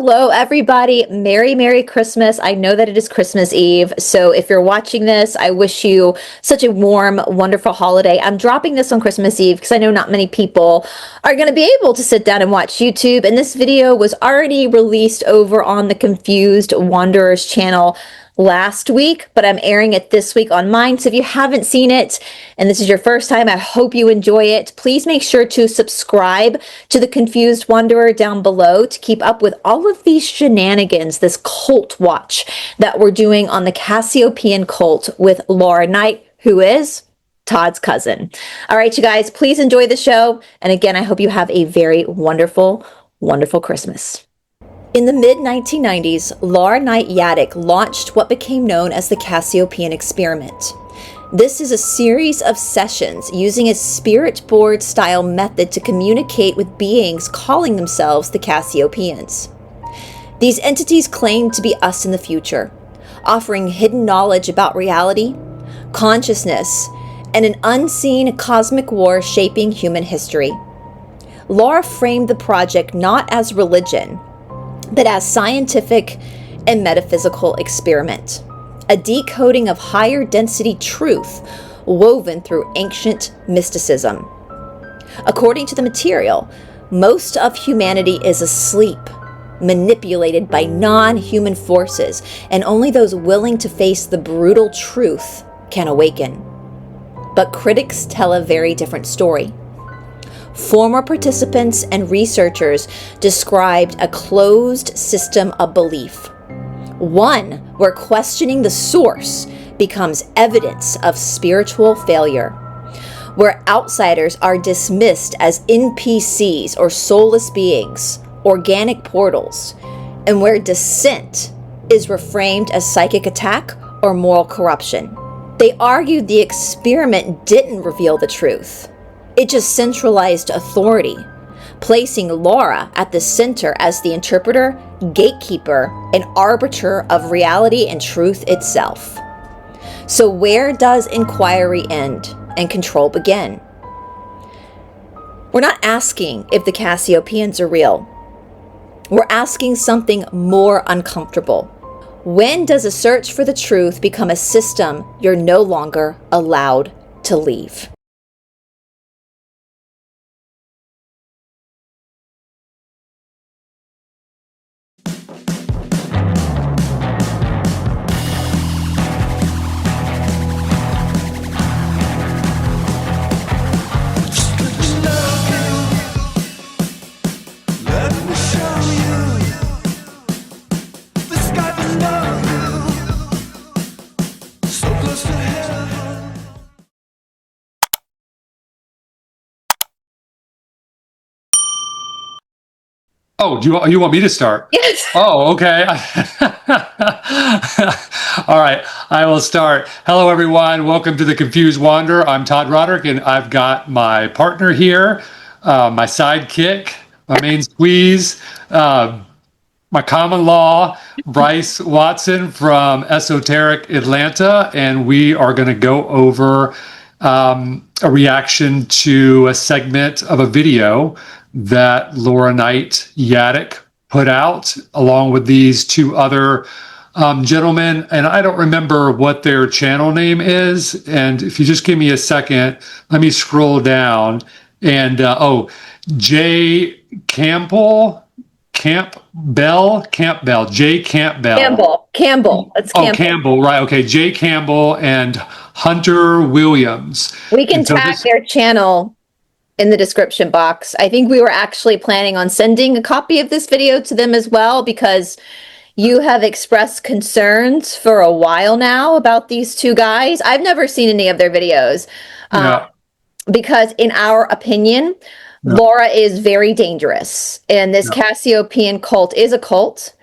Hello, everybody. Merry Christmas. I know that it is Christmas Eve. So if you're watching this, I wish you such a warm, wonderful holiday. I'm dropping this on Christmas Eve because I know not many people are going to be able to sit down and watch YouTube. And this video was already released over on the Confused Wanderers channel last week, but I'm airing it this week on mine. So if you haven't seen it and this is your first time, I hope you enjoy it. Please make sure to subscribe to the Confused Wanderer down below to keep up with all of these shenanigans, this cult watch that we're doing on the Cassiopeian cult with Laura Knight, who is Todd's cousin. All right, you guys, please enjoy the show. And again, I hope you have a very wonderful, wonderful Christmas. In the mid-1990s, Laura Knight Yaddick launched what became known as the Cassiopeian experiment. This is a series of sessions using a spirit board style method to communicate with beings calling themselves the Cassiopeians. These entities claim to be us in the future, offering hidden knowledge about reality, consciousness, and an unseen cosmic war shaping human history. Laura framed the project not as religion, but as scientific and metaphysical experiment, a decoding of higher density truth woven through ancient mysticism. According to the material, most of humanity is asleep, manipulated by non-human forces, and only those willing to face the brutal truth can awaken. But critics tell a very different story. Former participants and researchers described a closed system of belief, one where questioning the source becomes evidence of spiritual failure, where outsiders are dismissed as NPCs or soulless beings, organic portals, and where dissent is reframed as psychic attack or moral corruption. They argued the experiment didn't reveal the truth. It just centralized authority, placing Laura at the center as the interpreter, gatekeeper, and arbiter of reality and truth itself. So where does inquiry end and control begin? We're not asking if the Cassiopeians are real. We're asking something more uncomfortable. When does a search for the truth become a system you're no longer allowed to leave? Oh, you want me to start? Yes. Oh, okay. All right, I will start. Hello, everyone. Welcome to the Confused Wanderer. I'm Todd Roderick, and I've got my partner here, my sidekick, my main squeeze, my common law, Brice Watson from Esoteric Atlanta, and we are going to go over a reaction to a segment of a video that Laura Knight Yaddick put out along with these two other gentlemen, and I don't remember what their channel name is, and if you just give me a second, let me scroll down, and J. Campbell, J. Campbell. Campbell. That's Campbell. Oh, Campbell, right. Okay, J. Campbell and Hunter Williams. We can tag their channel in the description box. I think we were actually planning on sending a copy of this video to them as well, because you have expressed concerns for a while now about these two guys. I've never seen any of their videos because in our opinion, Laura is very dangerous, and this Cassiopeian cult is a cult.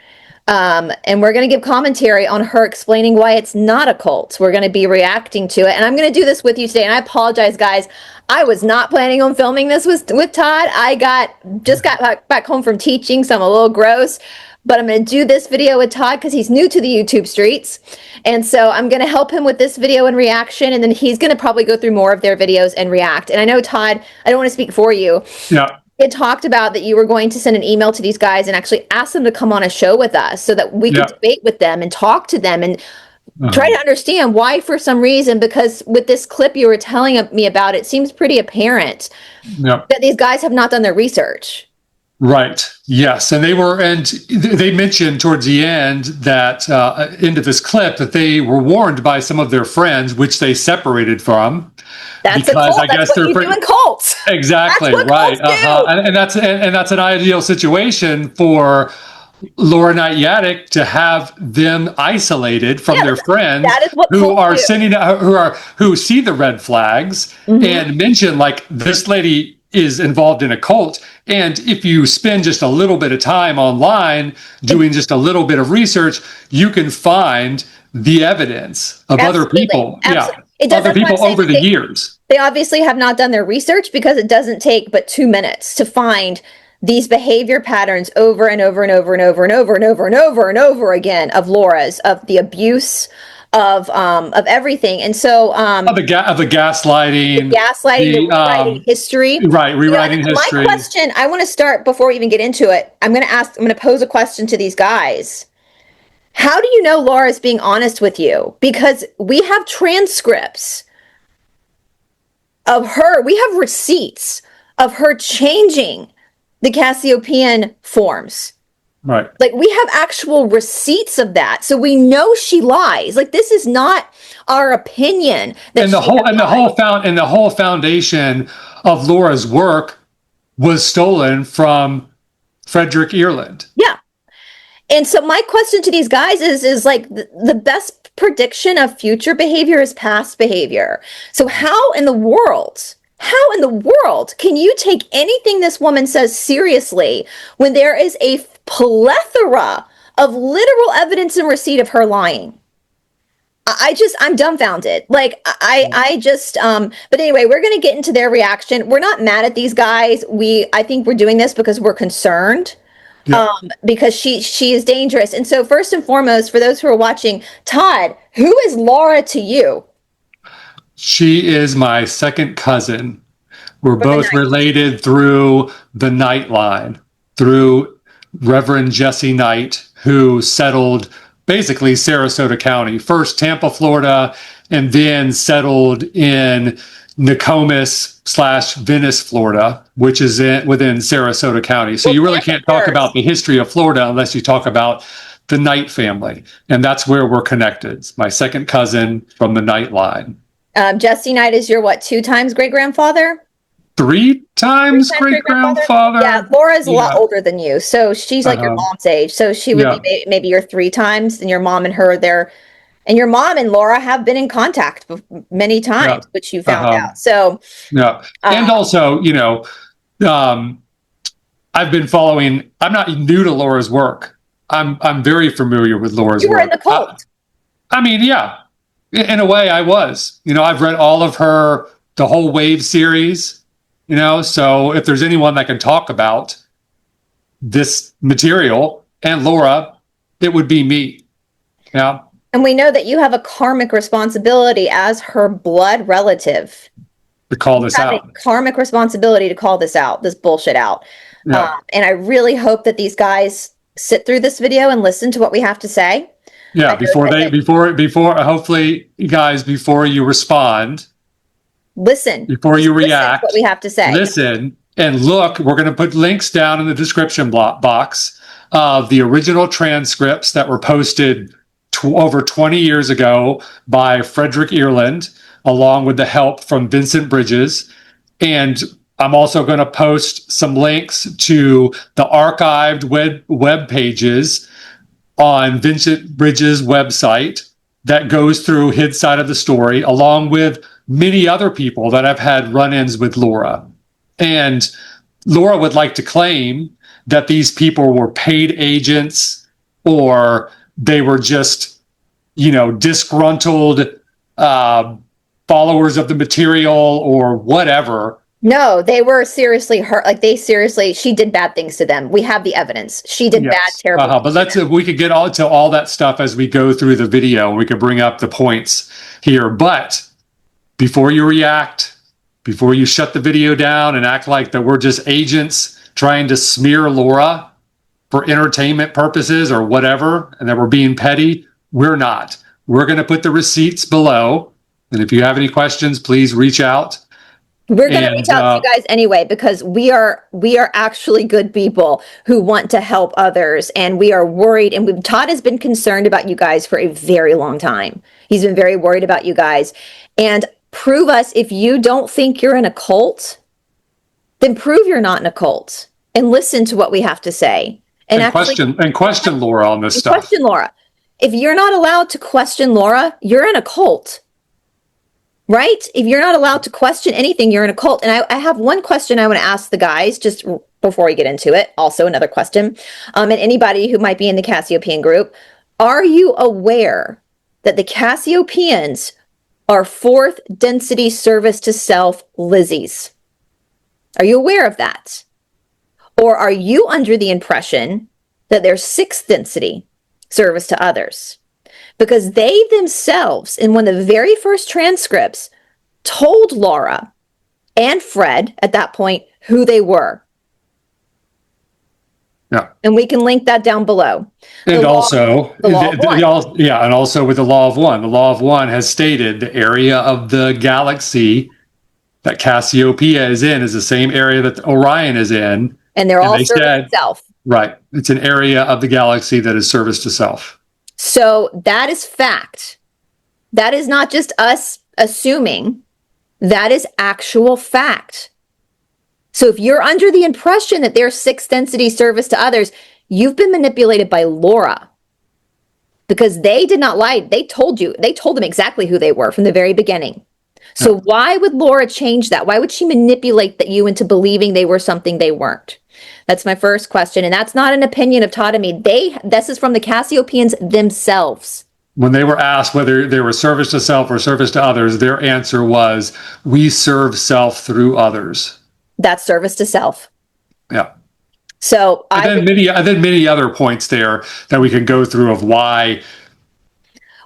And we're going to give commentary on her explaining why it's not a cult. We're going to be reacting to it. And I'm going to do this with you today. And I apologize, guys. I was not planning on filming this with Todd. I just got back home from teaching, so I'm a little gross. But I'm going to do this video with Todd because he's new to the YouTube streets. And so I'm going to help him with this video and reaction. And then he's going to probably go through more of their videos and react. And I know, Todd, I don't want to speak for you. Yeah. had talked about that you were going to send an email to these guys and actually ask them to come on a show with us so that we could debate with them and talk to them and try to understand why, for some reason, because with this clip you were telling me about, it seems pretty apparent that these guys have not done their research. Right. Yes. And they mentioned towards the end that into this clip that they were warned by some of their friends, which they separated from. That's because I guess they're doing cults. Exactly. Right. And that's an ideal situation for Laura Knight Yaddick to have them isolated from their friends who see the red flags and mention, like, this lady is involved in a cult. And if you spend just a little bit of time online doing just a little bit of research, you can find the evidence of other people. Other people over the years. They obviously have not done their research, because it doesn't take but 2 minutes to find these behavior patterns over and over and over and over and over and over and over and over again of Laura's, of the abuse, of everything. And so of the gaslighting, the rewriting history. Right, rewriting history. My question, I want to start before we even get into it. I'm going to pose a question to these guys. How do you know Laura's being honest with you? Because we have transcripts of her, we have receipts of her changing the Cassiopean forms. Right. Like, we have actual receipts of that. So we know she lies. Like, this is not our opinion. And the whole foundation of Laura's work was stolen from Frederick Ireland. Yeah. And so my question to these guys is like, the best prediction of future behavior is past behavior. So how in the world can you take anything this woman says seriously when there is a plethora of literal evidence and receipt of her lying? I'm dumbfounded. Like, but anyway, we're going to get into their reaction. We're not mad at these guys. I think we're doing this because we're concerned. Yeah. Because she is dangerous. And so first and foremost, for those who are watching, Todd, who is Laura to you? She is my second cousin. We're both related through the Knight line, through Reverend Jesse Knight, who settled basically Sarasota County, first Tampa, Florida, and then settled in Nokomis/Venice, Florida, which is within Sarasota County. So you really can't talk about the history of Florida unless you talk about the Knight family. And that's where we're connected. It's my second cousin from the Knight line. Jesse Knight is your, what, 2 times great-grandfather? 3 times great-grandfather? Yeah, Laura's a lot older than you. So she's like your mom's age. So she would be maybe your 3 times, and your mom and her and your mom and Laura have been in contact many times, which you found out. So, and also, I've been following, I'm not new to Laura's work. I'm very familiar with Laura's work. You were in the cult. I mean, yeah, in a way I was. I've read all of the whole Wave series, so if there's anyone that can talk about this material and Laura, it would be me. Yeah. And we know that you have a karmic responsibility as her blood relative to call this out. A karmic responsibility to call this bullshit out. Yeah. And I really hope that these guys sit through this video and listen to what we have to say. Yeah, before hopefully, you guys, before you respond, listen. Before you react, what we have to say. Listen and look. We're going to put links down in the description box of the original transcripts that were posted over 20 years ago by Frederick Ireland, along with the help from Vincent Bridges. And I'm also going to post some links to the archived web pages on Vincent Bridges' website that goes through his side of the story, along with many other people that have had run-ins with Laura. And Laura would like to claim that these people were paid agents, or they were just, disgruntled followers of the material or whatever. No, they were seriously hurt. Like, she did bad things to them. We have the evidence. She did bad, terrible things. But we could get to all that stuff as we go through the video. We could bring up the points here. But before you react, before you shut the video down and act like that we're just agents trying to smear Laura for entertainment purposes or whatever, and that we're being petty, we're not. We're going to put the receipts below. And if you have any questions, please reach out. We're going to reach out to you guys anyway, because we are actually good people who want to help others, and we are worried. And Todd has been concerned about you guys for a very long time. He's been very worried about you guys. And prove us, if you don't think you're in a cult, then prove you're not in a cult and listen to what we have to say. And question Laura on this stuff. Question Laura. If you're not allowed to question Laura, you're in a cult. Right? If you're not allowed to question anything, you're in a cult. And I have one question I want to ask the guys just before we get into it. Also, another question. And anybody who might be in the Cassiopean group, are you aware that the Cassiopeans are fourth density service to self Lizzies? Are you aware of that? Or are you under the impression that they're sixth density service to others? Because they themselves, in one of the very first transcripts, told Laura and Fred at that point who they were. Yeah. And we can link that down below. And also with the Law of One. The Law of One has stated the area of the galaxy that Cassiopeia is in is the same area that Orion is in. And they're all service to self. Right. It's an area of the galaxy that is service to self. So that is fact. That is not just us assuming. That is actual fact. So if you're under the impression that they're sixth density service to others, you've been manipulated by Laura. Because they did not lie. They told you. They told them exactly who they were from the very beginning. So why would Laura change that? Why would she manipulate you into believing they were something they weren't? That's my first question. And that's not an opinion of Todd and me. This is from the Cassiopeans themselves. When they were asked whether they were service to self or service to others, their answer was, we serve self through others. That's service to self. Yeah. So then many other points there that we can go through of why.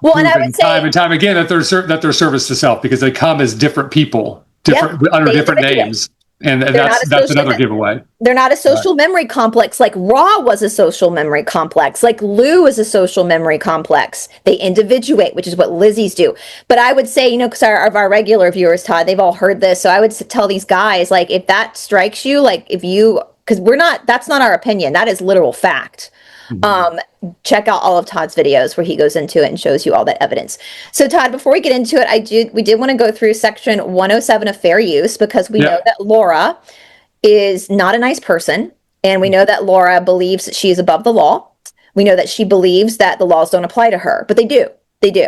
Well, and I would say time and time again that they're service to self, because they come as different people, under different names. And that's another giveaway. They're not a social memory complex like Ra was a social memory complex, like Lou is a social memory complex. They individuate, which is what Lizzies do. But I would say, because our regular viewers, Todd, they've all heard this. So I would tell these guys, like, if that strikes you, like because that's not our opinion. That is literal fact. Check out all of Todd's videos where he goes into it and shows you all that evidence. So Todd, before we get into it, we did want to go through section 107 of fair use, because we know that Laura is not a nice person. And we know that Laura believes that she is above the law. We know that she believes that the laws don't apply to her, but they do. They do.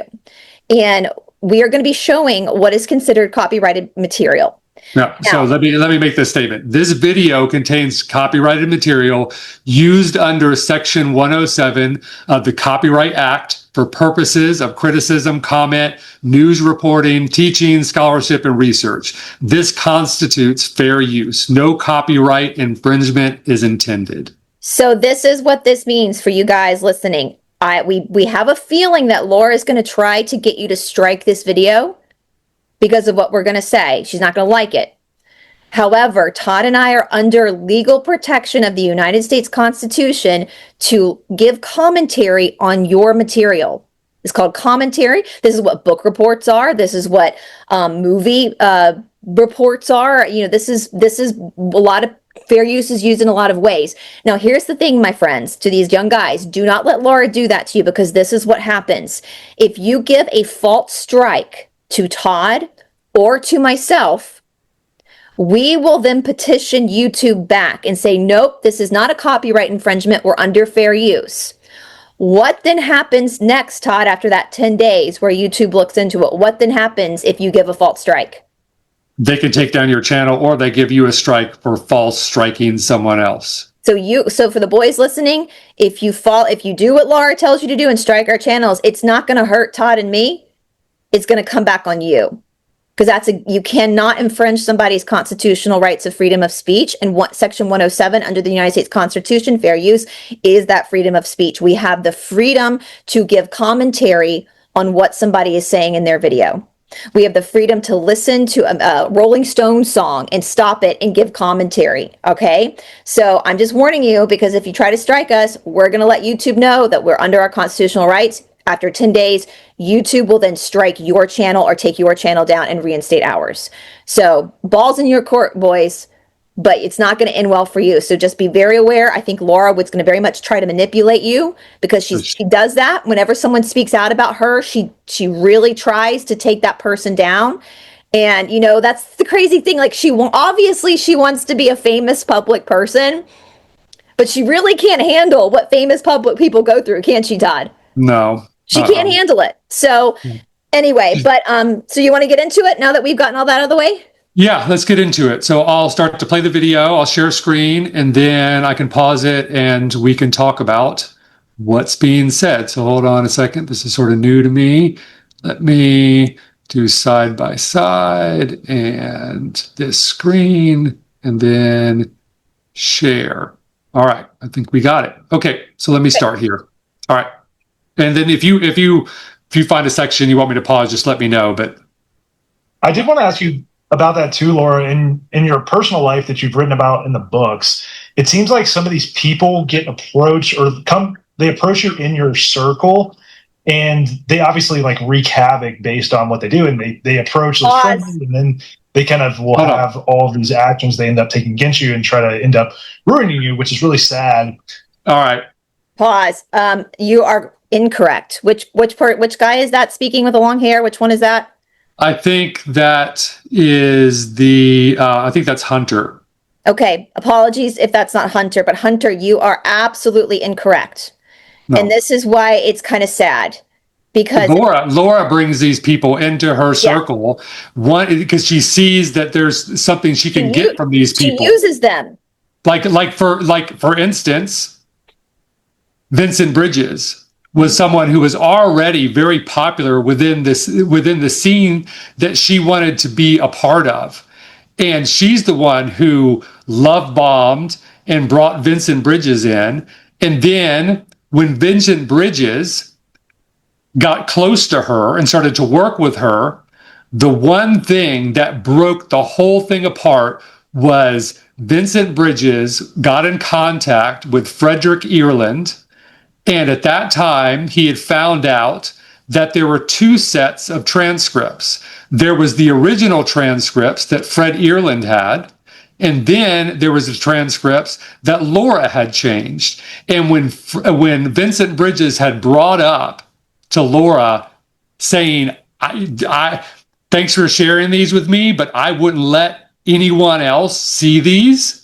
And we are going to be showing what is considered copyrighted material. Now, so let me make this statement. This video contains copyrighted material used under Section 107 of the Copyright Act for purposes of criticism, comment, news reporting, teaching, scholarship, and research. This constitutes fair use. No copyright infringement is intended. So this is what this means for you guys listening. We have a feeling that Laura is going to try to get you to strike this video because of what we're going to say. She's not going to like it. However, Todd and I are under legal protection of the United States Constitution to give commentary on your material. It's called commentary. This is what book reports are. This is what movie reports are. This is a lot of fair use is used in a lot of ways. Now, here's the thing, my friends, to these young guys, do not let Laura do that to you, because this is what happens. If you give a false strike to Todd or to myself, we will then petition YouTube back and say, nope, this is not a copyright infringement. We're under fair use. What then happens next, Todd, after that 10 days where YouTube looks into it? What then happens if you give a false strike? They can take down your channel, or they give you a strike for false striking someone else. So for the boys listening, if you do what Laura tells you to do and strike our channels, it's not going to hurt Todd and me. It's going to come back on you, because you cannot infringe somebody's constitutional rights of freedom of speech. And Section 107 under the United States Constitution, fair use, is that freedom of speech. We have the freedom to give commentary on what somebody is saying in their video. We have the freedom to listen to a Rolling Stone song and stop it and give commentary. Okay. So I'm just warning you, because if you try to strike us, we're going to let YouTube know that we're under our constitutional rights. After 10 days, YouTube will then strike your channel or take your channel down and reinstate ours. So balls in your court, boys. But it's not going to end well for you. So just be very aware. I think Laura was going to very much try to manipulate you, because she does that. Whenever someone speaks out about her, she really tries to take that person down. And, you know, that's the crazy thing. Like, obviously she wants to be a famous public person, but she really can't handle what famous public people go through, can't she, Todd? No. She can't handle it. So anyway, but so you want to get into it now that we've gotten all that out of the way? Yeah, let's get into it. So I'll start to play the video. I'll share screen, and then I can pause it and we can talk about what's being said. So hold on a second. This is sort of new to me. Let me do side by side and this screen, and then share. All right, I think we got it. Okay, so let me start here. All right, and then if you find a section you want me to pause, just let me know. But I did want to ask you about that too, Laura. In your personal life that you've written about in the books, it seems like some of these people get approached they approach you in your circle, and they obviously like wreak havoc based on what they do, and they approach those friends, and then they kind of will have all of these actions they end up taking against you and try to end up ruining you, which is really sad. All right. Pause. You are incorrect. Which guy is that speaking with the long hair? Which one is that? I think that is I think that's Hunter. Okay. Apologies if that's not Hunter, but Hunter, you are absolutely incorrect. No. And this is why it's kind of sad, because Laura brings these people into her circle, because she sees that there's something she can get from these people. She uses them. For instance, Vincent Bridges was someone who was already very popular within the scene that she wanted to be a part of. And she's the one who love bombed and brought Vincent Bridges in. And then when Vincent Bridges got close to her and started to work with her, the one thing that broke the whole thing apart was Vincent Bridges got in contact with Frederick Ireland. And at that time, he had found out that there were two sets of transcripts. There was the original transcripts that Fred Ireland had, and then there was the transcripts that Laura had changed. And when Vincent Bridges had brought up to Laura saying, I thanks for sharing these with me, but I wouldn't let anyone else see these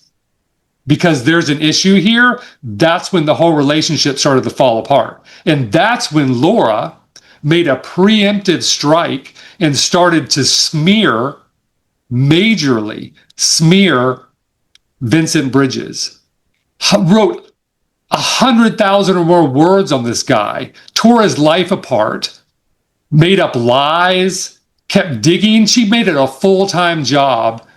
because there's an issue here, that's when the whole relationship started to fall apart. And that's when Laura made a preemptive strike and started to majorly smear Vincent Bridges. Wrote 100,000 or more words on this guy, tore his life apart, made up lies, kept digging. She made it a full-time job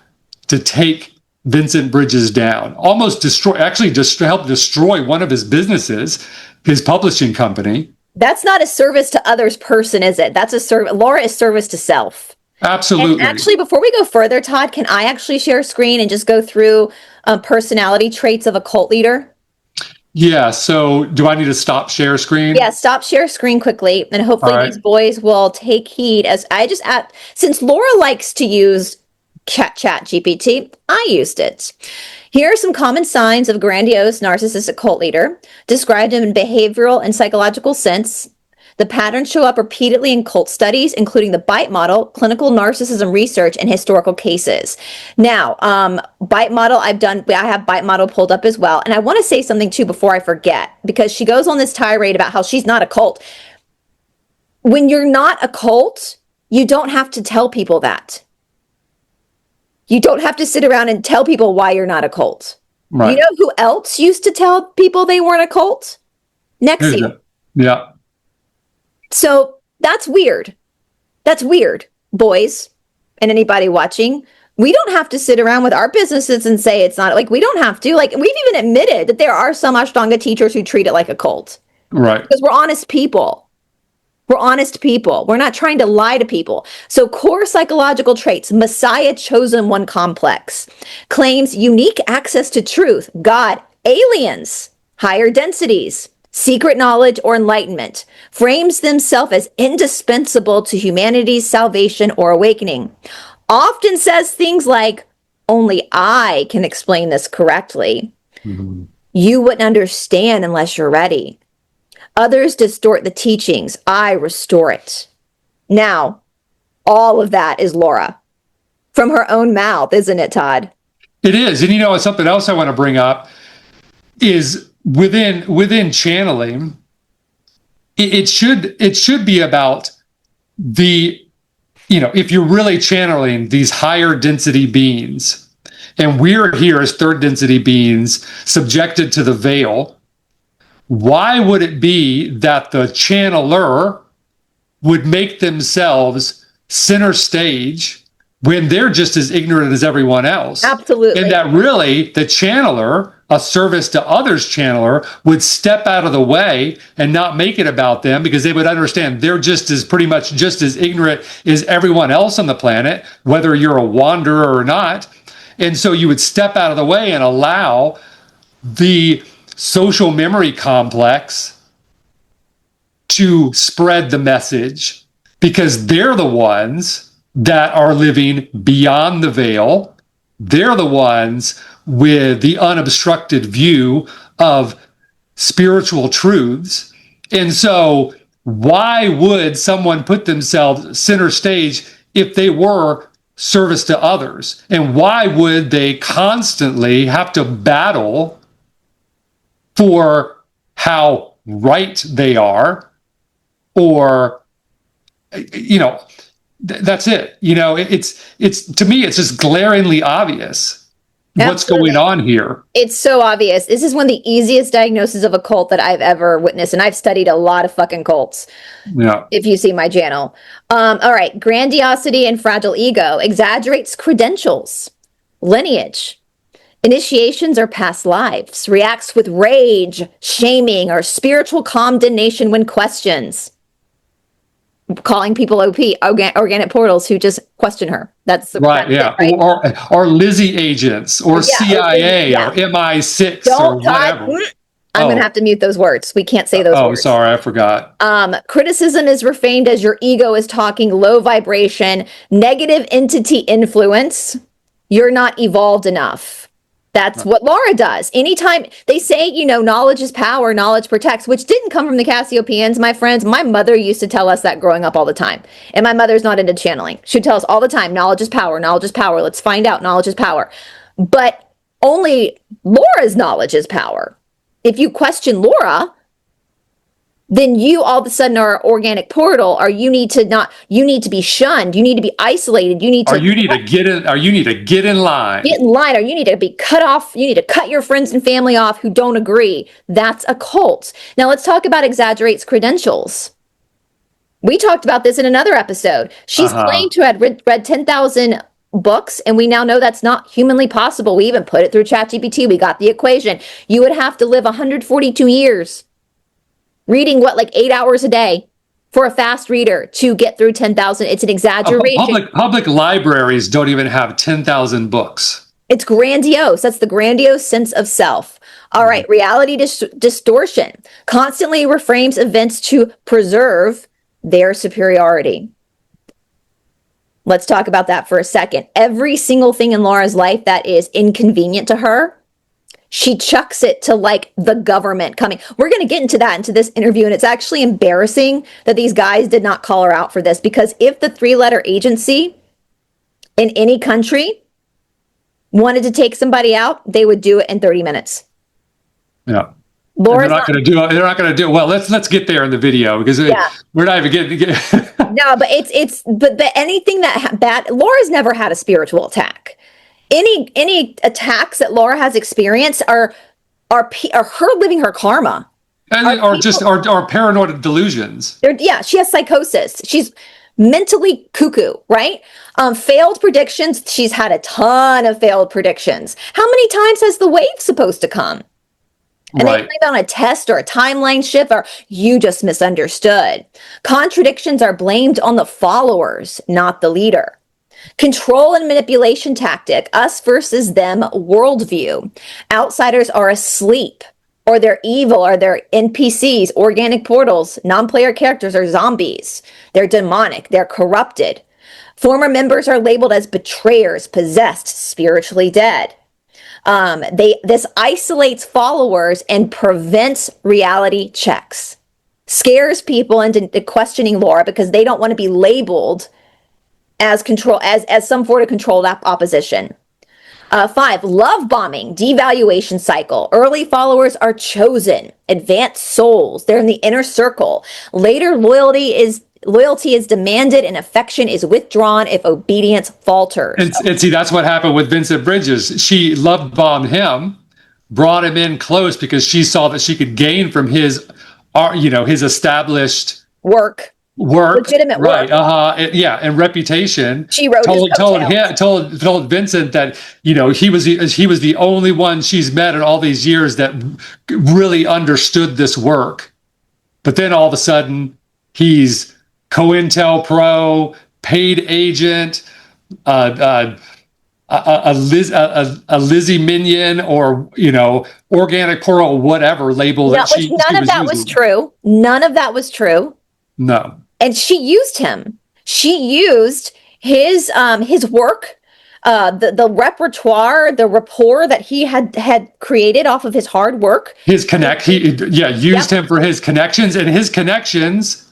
to take Vincent Bridges down, almost helped destroy one of his businesses, his publishing company. That's not a service to others person, is it? That's a service. Laura is service to self. Absolutely. And actually, before we go further, Todd, can I actually share a screen and just go through personality traits of a cult leader? Yeah. So do I need to stop share screen? Yeah, stop share screen quickly. And hopefully these boys will take heed since Laura likes to use chat GPT, I used it. Here are some common signs of a grandiose narcissistic cult leader, described in behavioral and psychological sense. The patterns show up repeatedly in cult studies, including the BITE model, clinical narcissism research, and historical cases. Now, BITE model, I have BITE model pulled up as well. And I want to say something too before I forget, because she goes on this tirade about how she's not a cult. When you're not a cult, you don't have to tell people that. You don't have to sit around and tell people why you're not a cult. Right. You know who else used to tell people they weren't a cult? Nexie. Yeah. So that's weird. That's weird, boys, and anybody watching. We don't have to sit around with our businesses and say it's not. Like, we don't have to. Like, we've even admitted that there are some Ashtanga teachers who treat it like a cult. Right. Because we're honest people. We're honest people. We're not trying to lie to people. So core psychological traits, Messiah chosen one complex, claims unique access to truth, God, aliens, higher densities, secret knowledge or enlightenment, frames themselves as indispensable to humanity's salvation or awakening, often says things like, only I can explain this correctly. Mhm. You wouldn't understand unless you're ready. Others distort the teachings. I restore it. Now, all of that is Laura from her own mouth, isn't it, Todd? It is. And you know, something else I want to bring up is within channeling, it should be about the, if you're really channeling these higher density beings, and we're here as third density beings subjected to the veil, why would it be that the channeler would make themselves center stage when they're just as ignorant as everyone else? Absolutely. And that really the channeler, a service to others channeler, would step out of the way and not make it about them, because they would understand they're pretty much just as ignorant as everyone else on the planet, whether you're a wanderer or not. And so you would step out of the way and allow the social memory complex to spread the message, because they're the ones that are living beyond the veil. They're the ones with the unobstructed view of spiritual truths. And so why would someone put themselves center stage if they were service to others? And why would they constantly have to battle for how right they are? Or, that's it. It's to me, it's just glaringly obvious what's Absolutely. going on here. It's so obvious. This is one of the easiest diagnoses of a cult that I've ever witnessed. And I've studied a lot of fucking cults. Yeah. If you see my channel. All right. Grandiosity and fragile ego exaggerates credentials, lineage, initiations or past lives, reacts with rage, shaming, or spiritual condemnation when questions. Calling people OP, organic portals, who just question her. That's Right, yeah. It, right? Or Lizzie agents, or CIA, or MI6, or whatever. I'm going to have to mute those words. We can't say those words. Oh, sorry, I forgot. Criticism is reframed as your ego is talking, low vibration, negative entity influence. You're not evolved enough. That's what Laura does. Anytime they say, knowledge is power, knowledge protects, which didn't come from the Cassiopeans, my friends. My mother used to tell us that growing up all the time. And my mother's not into channeling. She'd tell us all the time, knowledge is power, knowledge is power. Let's find out, knowledge is power. But only Laura's knowledge is power. If you question Laura, then you all of a sudden are an organic portal, or you need to be shunned, you need to be isolated, you need to get in line. Get in line, or you need to be cut off, you need to cut your friends and family off who don't agree. That's a cult. Now let's talk about exaggerates credentials. We talked about this in another episode. She's claimed to have read 10,000 books, and we now know that's not humanly possible. We even put it through ChatGPT. We got the equation. You would have to live 142 years reading like 8 hours a day for a fast reader to get through 10,000. It's an exaggeration. Public libraries don't even have 10,000 books. It's grandiose. That's the grandiose sense of self. All right. Reality distortion constantly reframes events to preserve their superiority. Let's talk about that for a second. Every single thing in Laura's life that is inconvenient to her, she chucks it to the government coming. We're going to get into this interview, and it's actually embarrassing that these guys did not call her out for this, because if the 3-letter agency in any country wanted to take somebody out, they would do it in 30 minutes. Yeah. Laura's they're not going to do it. They're not going to do it. Well, let's get there in the video, because we're not even getting. No, but but anything that bad. Laura's never had a spiritual attack. Any attacks that Laura has experienced are her living her karma, or paranoid delusions. She has psychosis. She's mentally cuckoo, right? Failed predictions. She's had a ton of failed predictions. How many times has the wave supposed to come? And they Right. blame it on a test or a timeline shift, or you just misunderstood. Contradictions are blamed on the followers, not the leader. Control and manipulation tactic, us versus them worldview. Outsiders are asleep, or they're evil, or they're NPCs, organic portals. Non-player characters are zombies. They're demonic, they're corrupted. Former members are labeled as betrayers, possessed, spiritually dead. This isolates followers and prevents reality checks. Scares people into questioning Laura because they don't want to be labeled as some sort of controlled opposition. 5, love bombing, devaluation cycle. Early followers are chosen, advanced souls. They're in the inner circle. Later, loyalty is demanded and affection is withdrawn if obedience falters. And see, that's what happened with Vincent Bridges. She love bombed him, brought him in close because she saw that she could gain from his established work, legitimate right? work. And reputation. She wrote told Vincent that he was the only one she's met in all these years that really understood this work. But then all of a sudden, he's COINTELPRO, paid agent, a Lizzie Minion, or organic portal, whatever label that none of that was true. None of that was true. No. And she used him. She used his work, the repertoire, the rapport that he had created off of his hard work. Used him for his connections, and his connections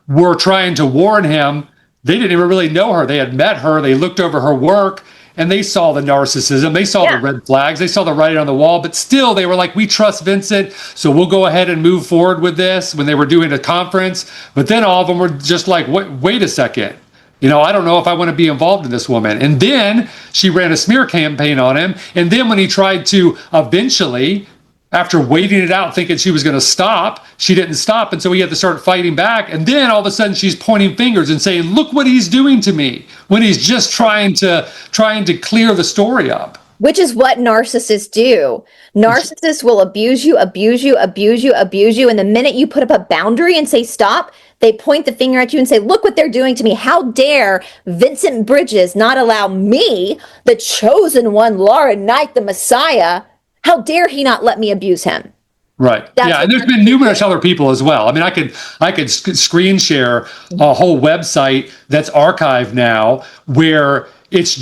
were trying to warn him. They didn't even really know her. They had met her. They looked over her work, and they saw the narcissism. They saw the red flags. They saw the writing on the wall. But still, they were like, we trust Vincent, so we'll go ahead and move forward with this when they were doing a conference. But then all of them were just like, wait a second. I don't know if I want to be involved in this woman. And then she ran a smear campaign on him. And then when he tried to eventually, after waiting it out, thinking she was going to stop, she didn't stop. And so he had to start fighting back. And then all of a sudden she's pointing fingers and saying, look what he's doing to me, when he's just trying to clear the story up. Which is what narcissists do. Narcissists will abuse you. And the minute you put up a boundary and say stop, they point the finger at you and say, look what they're doing to me. How dare Vincent Bridges not allow me, the chosen one, Laura Knight, the Messiah, how dare he not let me abuse him? Right. And there's been numerous other people as well. I mean, I could screen share a whole website that's archived now, where it's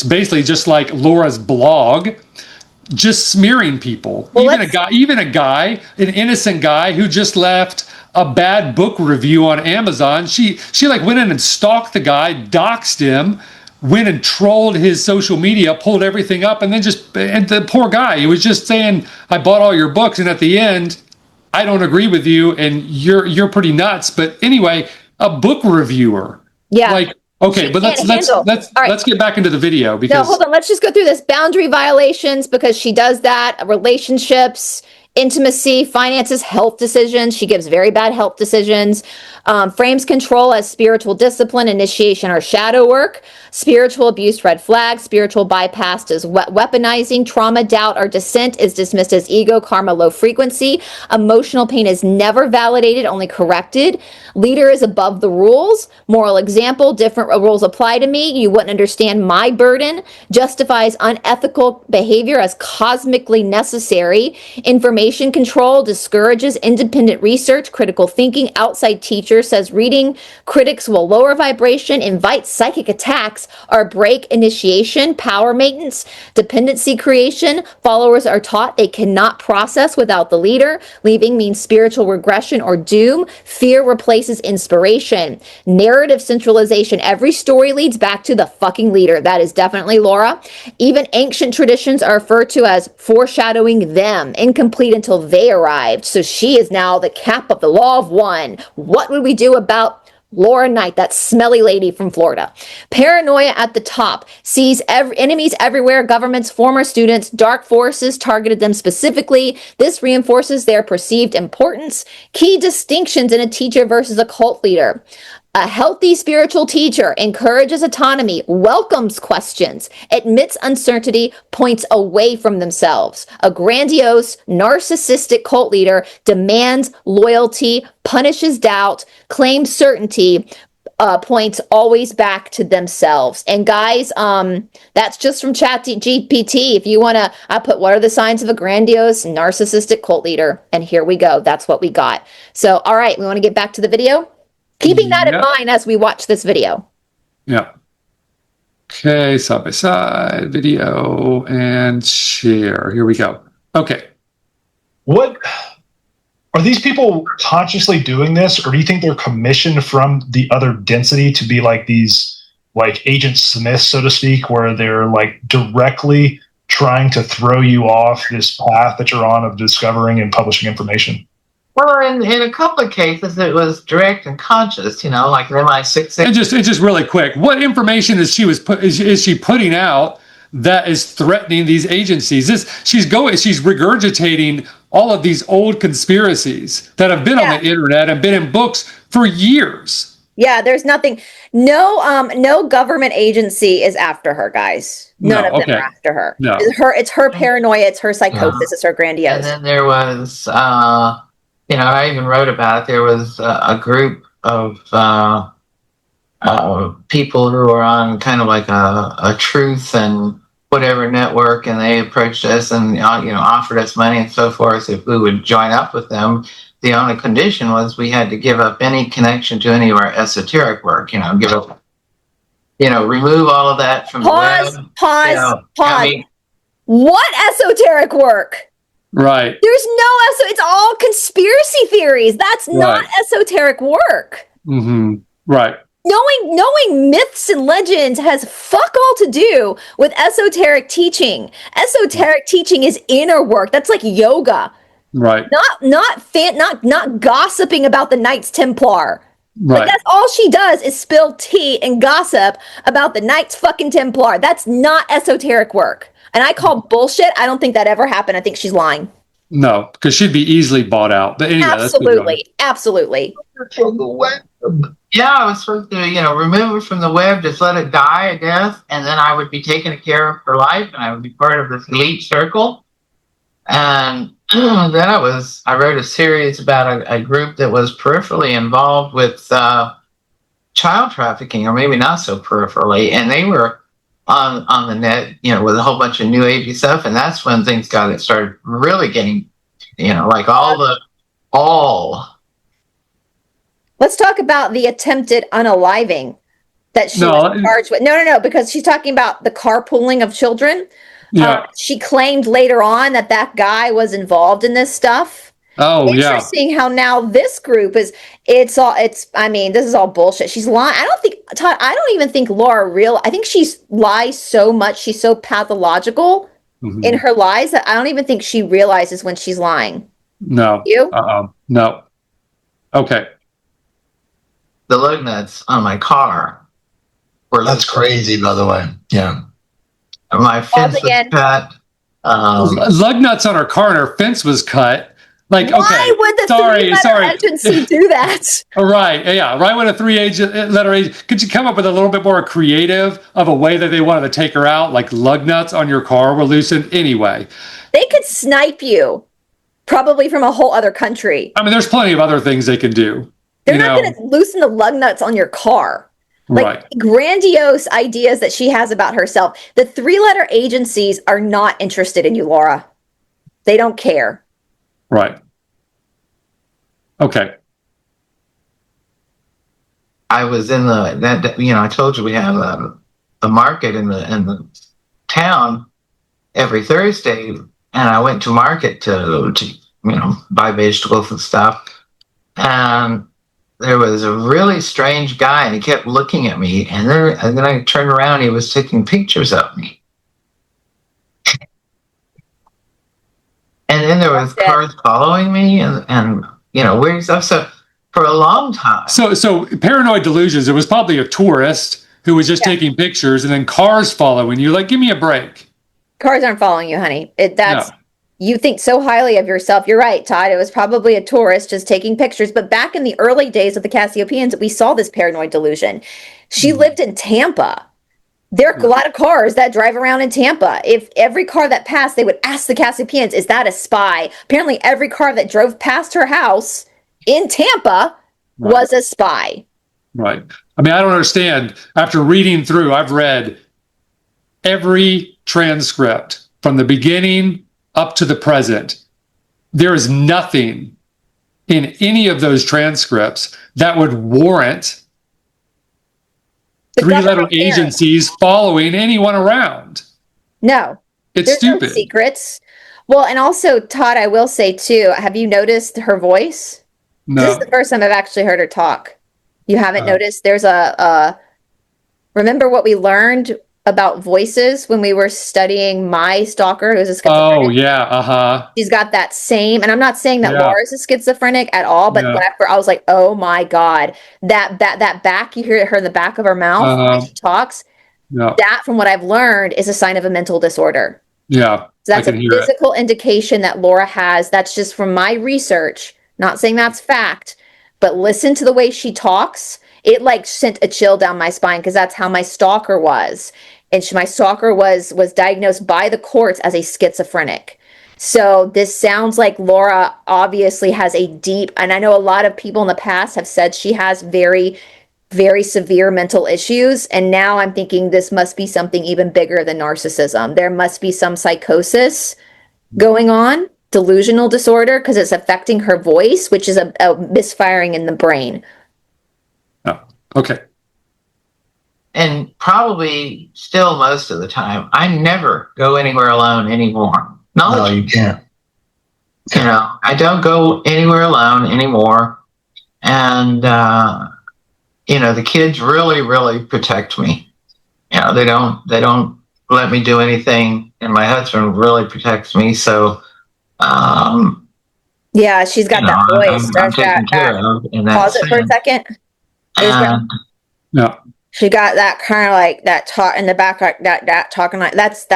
basically just like Laura's blog, just smearing people. Well, even a guy, an innocent guy who just left a bad book review on Amazon. She went in and stalked the guy, doxed him, went and trolled his social media, pulled everything up, and then and the poor guy, he was just saying, I bought all your books, and at the end, I don't agree with you, and you're pretty nuts. But anyway, a book reviewer. Yeah. Okay, but let's get back into the video, because no, hold on, let's just go through this. Boundary violations, because she does that, relationships, intimacy, finances, health decisions. She gives very bad health decisions. Frames control as spiritual discipline, initiation, or shadow work. Spiritual abuse, red flag. Spiritual bypass is weaponizing. Trauma, doubt, or dissent is dismissed as ego, karma, low frequency. Emotional pain is never validated, only corrected. Leader is above the rules. Moral example, different rules apply to me. You wouldn't understand my burden. Justifies unethical behavior as cosmically necessary. Information control discourages independent research, critical thinking. Outside teacher says reading critics will lower vibration, invite psychic attacks, or break initiation. Power maintenance, dependency creation. Followers are taught they cannot process without the leader. Leaving means spiritual regression or doom. Fear replaces inspiration. Narrative centralization. Every story leads back to the fucking leader. That is definitely Laura. Even ancient traditions are referred to as foreshadowing them, incomplete until they arrived. So she is now the cap of the law of one. What would we do about Laura Knight, that smelly lady from Florida? Paranoia at the top. Sees enemies everywhere. Governments, former students, dark forces targeted them specifically. This reinforces their perceived importance. Key distinctions in a teacher versus a cult leader. A healthy spiritual teacher encourages autonomy, welcomes questions, admits uncertainty, points away from themselves. A grandiose, narcissistic cult leader demands loyalty, punishes doubt, claims certainty, points always back to themselves. And guys, that's just from ChatGPT. If you want to, I put, what are the signs of a grandiose, narcissistic cult leader? And here we go. That's what we got. So, all right, we want to get back to the video? Keeping that in mind as we watch this video. Yeah. Okay, side by side, video and share. Here we go. Okay. What are these people consciously doing this, or do you think they're commissioned from the other density to be like these, like Agent Smith, so to speak, where they're like directly trying to throw you off this path that you're on of discovering and publishing information? Well, in a couple of cases, it was direct and conscious, like in MI6. And just really quick, what information is she putting out that is threatening these agencies? She's regurgitating all of these old conspiracies that have been on the internet and been in books for years. Yeah, there's nothing. No government agency is after her, guys. None of them are after her. No. It's her paranoia. It's her psychosis. It's her grandiose. And then there was, I even wrote about it. There was a group of people who were on kind of like a truth and whatever network, and they approached us and offered us money and so forth if we would join up with them. The only condition was we had to give up any connection to any of our esoteric work. Give up, remove all of that from the web. Pause. What esoteric work? Right. There's it's all conspiracy theories. That's not esoteric work. Mm-hmm. Right. Knowing myths and legends has fuck all to do with esoteric teaching. Esoteric teaching is inner work. That's like yoga. Right. Not gossiping about the Knights Templar. Right. Like, that's all she does is spill tea and gossip about the Knights fucking Templar. That's not esoteric work. And I call bullshit. I don't think that ever happened. I think she's lying. No, because she'd be easily bought out. But anyway, absolutely. From the web. Yeah, I was supposed to, remove her from the web, just let it die a death, and then I would be taken care of for life, and I would be part of this elite circle. And then I wrote a series about a group that was peripherally involved with child trafficking, or maybe not so peripherally, and they were on the net, with a whole bunch of new agey stuff, and that's when things started really getting, like all. Let's talk about the attempted unaliving that she was charged with. No, because she's talking about the carpooling of children. Yeah. She claimed later on that guy was involved in this stuff. Oh, yeah. Interesting how now this group this is all bullshit. She's lying. Todd, I don't even think Laura I think she lies so much. She's so pathological in her lies that I don't even think she realizes when she's lying. No. You? No. Okay. The lug nuts on my car That's crazy, by the way. Yeah. My fence was cut. Lug nuts on her car and her fence was cut. Like, why would the three-letter agency do that? Right, yeah. Right when a three-letter agency, could you come up with a little bit more creative of a way that they wanted to take her out? Like lug nuts on your car were loosened anyway. They could snipe you, probably from a whole other country. I mean, there's plenty of other things they can do. They're not going to loosen the lug nuts on your car. Right. Grandiose ideas that she has about herself. The three-letter agencies are not interested in you, Laura. They don't care. Right. Okay. I was in I told you we have a market in the town every Thursday, and I went to market to buy vegetables and stuff. And there was a really strange guy, and he kept looking at me, and then I turned around, and he was taking pictures of me. And then there was cars following me and weird stuff. So for a long time. So paranoid delusions, it was probably a tourist who was just taking pictures, and then cars following you. Like, give me a break. Cars aren't following you, honey. You think so highly of yourself. You're right, Todd. It was probably a tourist just taking pictures. But back in the early days of the Cassiopeians, we saw this paranoid delusion. She lived in Tampa. There are a lot of cars that drive around in Tampa. If every car that passed, they would ask the Cassiopeians, is that a spy? Apparently, every car that drove past her house in Tampa was a spy. Right. I mean, I don't understand. After reading through, I've read every transcript from the beginning up to the present. There is nothing in any of those transcripts that would warrant three-letter agencies following anyone around. No. It's stupid. No secrets. Well, and also, Todd, I will say too, have you noticed her voice? No. This is the first time I've actually heard her talk. You haven't noticed? There's remember what we learned about voices when we were studying my stalker, who's a schizophrenic? Oh, yeah, She's got that same, and I'm not saying that Laura's a schizophrenic at all, but whenever I was like, oh my God, that back, you hear her in the back of her mouth when she talks, that, from what I've learned, is a sign of a mental disorder. Yeah. So that's a physical indication that Laura has. That's just from my research, not saying that's fact, but listen to the way she talks. It like sent a chill down my spine because that's how my stalker was. And my stalker was diagnosed by the courts as a schizophrenic. So this sounds like Laura obviously has a deep, and I know a lot of people in the past have said she has very, very severe mental issues. And now I'm thinking this must be something even bigger than narcissism. There must be some psychosis going on, delusional disorder, because it's affecting her voice, which is a misfiring in the brain. Oh, okay. And probably still most of the time, I never go anywhere alone anymore. No, you can't. You know, I don't go anywhere alone anymore. And, you know, the kids really, really protect me. You know, they don't let me do anything. And my husband really protects me. So, yeah, she's got that voice. I'm taken care of in that pause it for a second. Yeah. She got that kind of like that talk in the back, like that talking like that's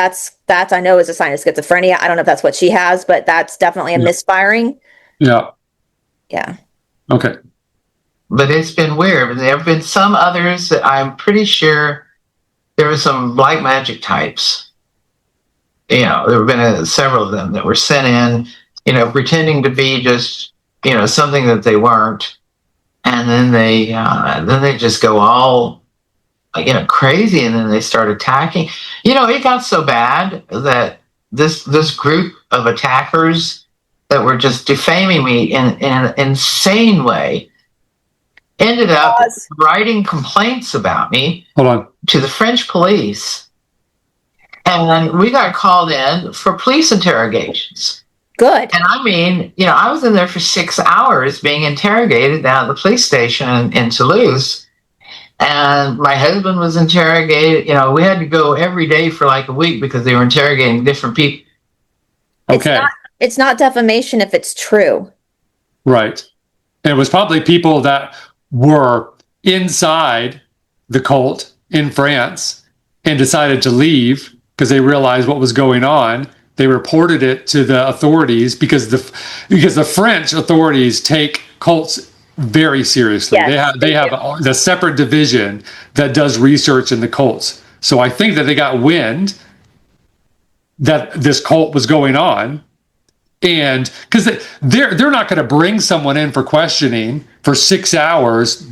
I know is a sign of schizophrenia. I don't know if that's what she has, but that's definitely a misfiring. Yeah. Yeah. Okay. But it's been weird. There have been some others that I'm pretty sure there were some black magic types. You know, there have been several of them that were sent in, you know, pretending to be just, you know, something that they weren't. And then they just go all, you know, crazy, and then they start attacking. You know, it got so bad that this group of attackers that were just defaming me in an insane way ended up writing complaints about me to the French police, and we got called in for police interrogations. Good. And I mean, you know, I was in there for 6 hours being interrogated down at the police station in Toulouse. And my husband was interrogated. You know, we had to go every day for like a week because they were interrogating different people. Okay. It's not defamation if it's true. Right. And it was probably people that were inside the cult in France and decided to leave because they realized what was going on. They reported it to the authorities because the French authorities take cults very seriously. Yes, they have the separate division that does research in the cults. So I think that they got wind that this cult was going on, and because they're not going to bring someone in for questioning for 6 hours,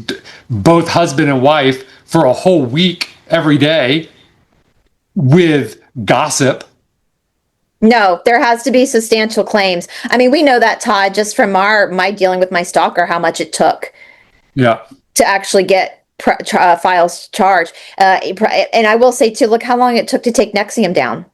both husband and wife, for a whole week every day with gossip. No, there has to be substantial claims. I mean, we know that, Todd, just from my dealing with my stalker, how much it took to actually get files charged. And I will say, too, look how long it took to take Nexium down.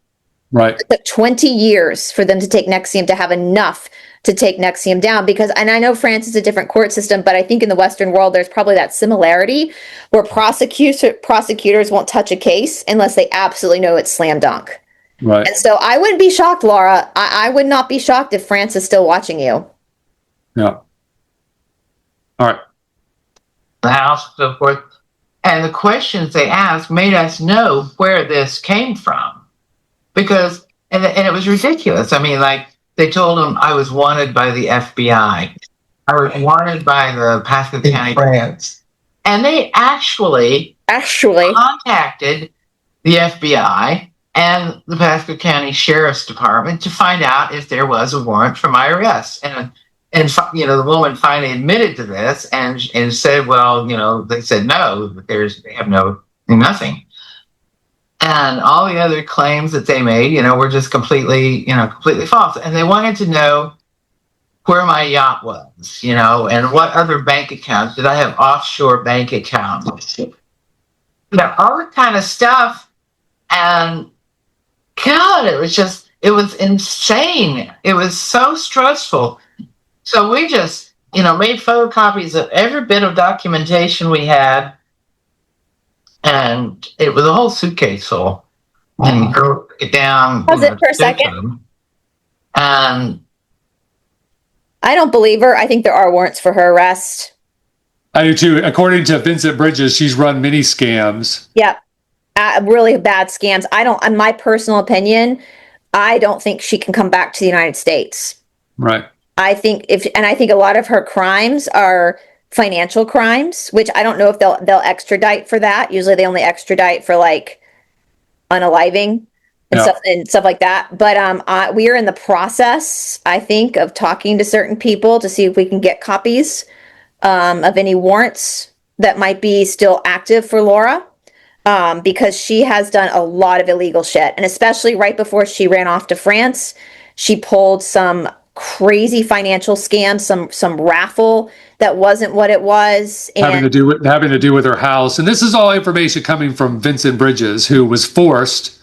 Right. It took 20 years for them to take Nexium, to have enough to take Nexium down. Because, and I know France is a different court system, but I think in the Western world, there's probably that similarity where prosecutors won't touch a case unless they absolutely know it's slam dunk. Right. And so I wouldn't be shocked, Laura. I would not be shocked if France is still watching you. Yeah. All right. The house, so forth. And the questions they asked made us know where this came from. Because, and it was ridiculous. I mean, like, they told him I was wanted by the FBI. I was wanted by the Pasco County. France. And they actually contacted the FBI and the Pasco County Sheriff's Department to find out if there was a warrant for my arrest. And the woman finally admitted to this and said, well, they said no, they have nothing. And all the other claims that they made, were just completely false. And they wanted to know where my yacht was, and what other bank accounts. Did I have offshore bank accounts? All that kind of stuff. And God, it was insane. It was so stressful. So we just, made photocopies of every bit of documentation we had. And it was a whole suitcase full. And broke it down. Pause it for a second. And I don't believe her. I think there are warrants for her arrest. I do too. According to Vincent Bridges, she's run many scams. Yep. Really bad scams. In my personal opinion, I don't think she can come back to the United States. Right. I think a lot of her crimes are financial crimes, which I don't know if they'll extradite for that. Usually they only extradite for like unaliving and stuff like that. But we are in the process, I think, of talking to certain people to see if we can get copies of any warrants that might be still active for Laura, because she has done a lot of illegal shit. And especially right before she ran off to France, she pulled some crazy financial scams, some raffle that wasn't what it was, and having to do with her house. And this is all information coming from Vincent Bridges, who was forced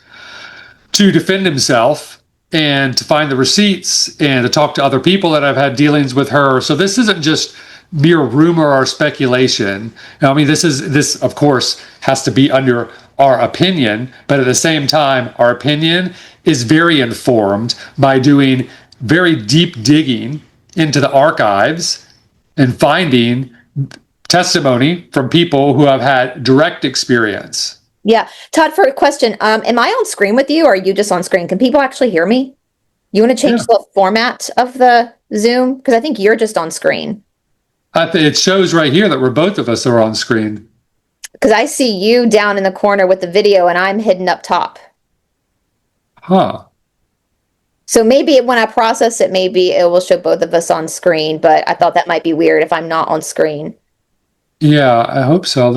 to defend himself and to find the receipts and to talk to other people that have had dealings with her. So this isn't just mere rumor or speculation. I mean, this of course has to be under our opinion, but at the same time, our opinion is very informed by doing very deep digging into the archives and finding testimony from people who have had direct experience. Yeah. Todd, for a question, am I on screen with you, or are you just on screen? Can people actually hear me? You want to change the format of the Zoom? Because I think you're just on screen. It shows right here that both of us are on screen. Because I see you down in the corner with the video and I'm hidden up top. Huh. So maybe when I process it, maybe it will show both of us on screen, but I thought that might be weird if I'm not on screen. Yeah, I hope so.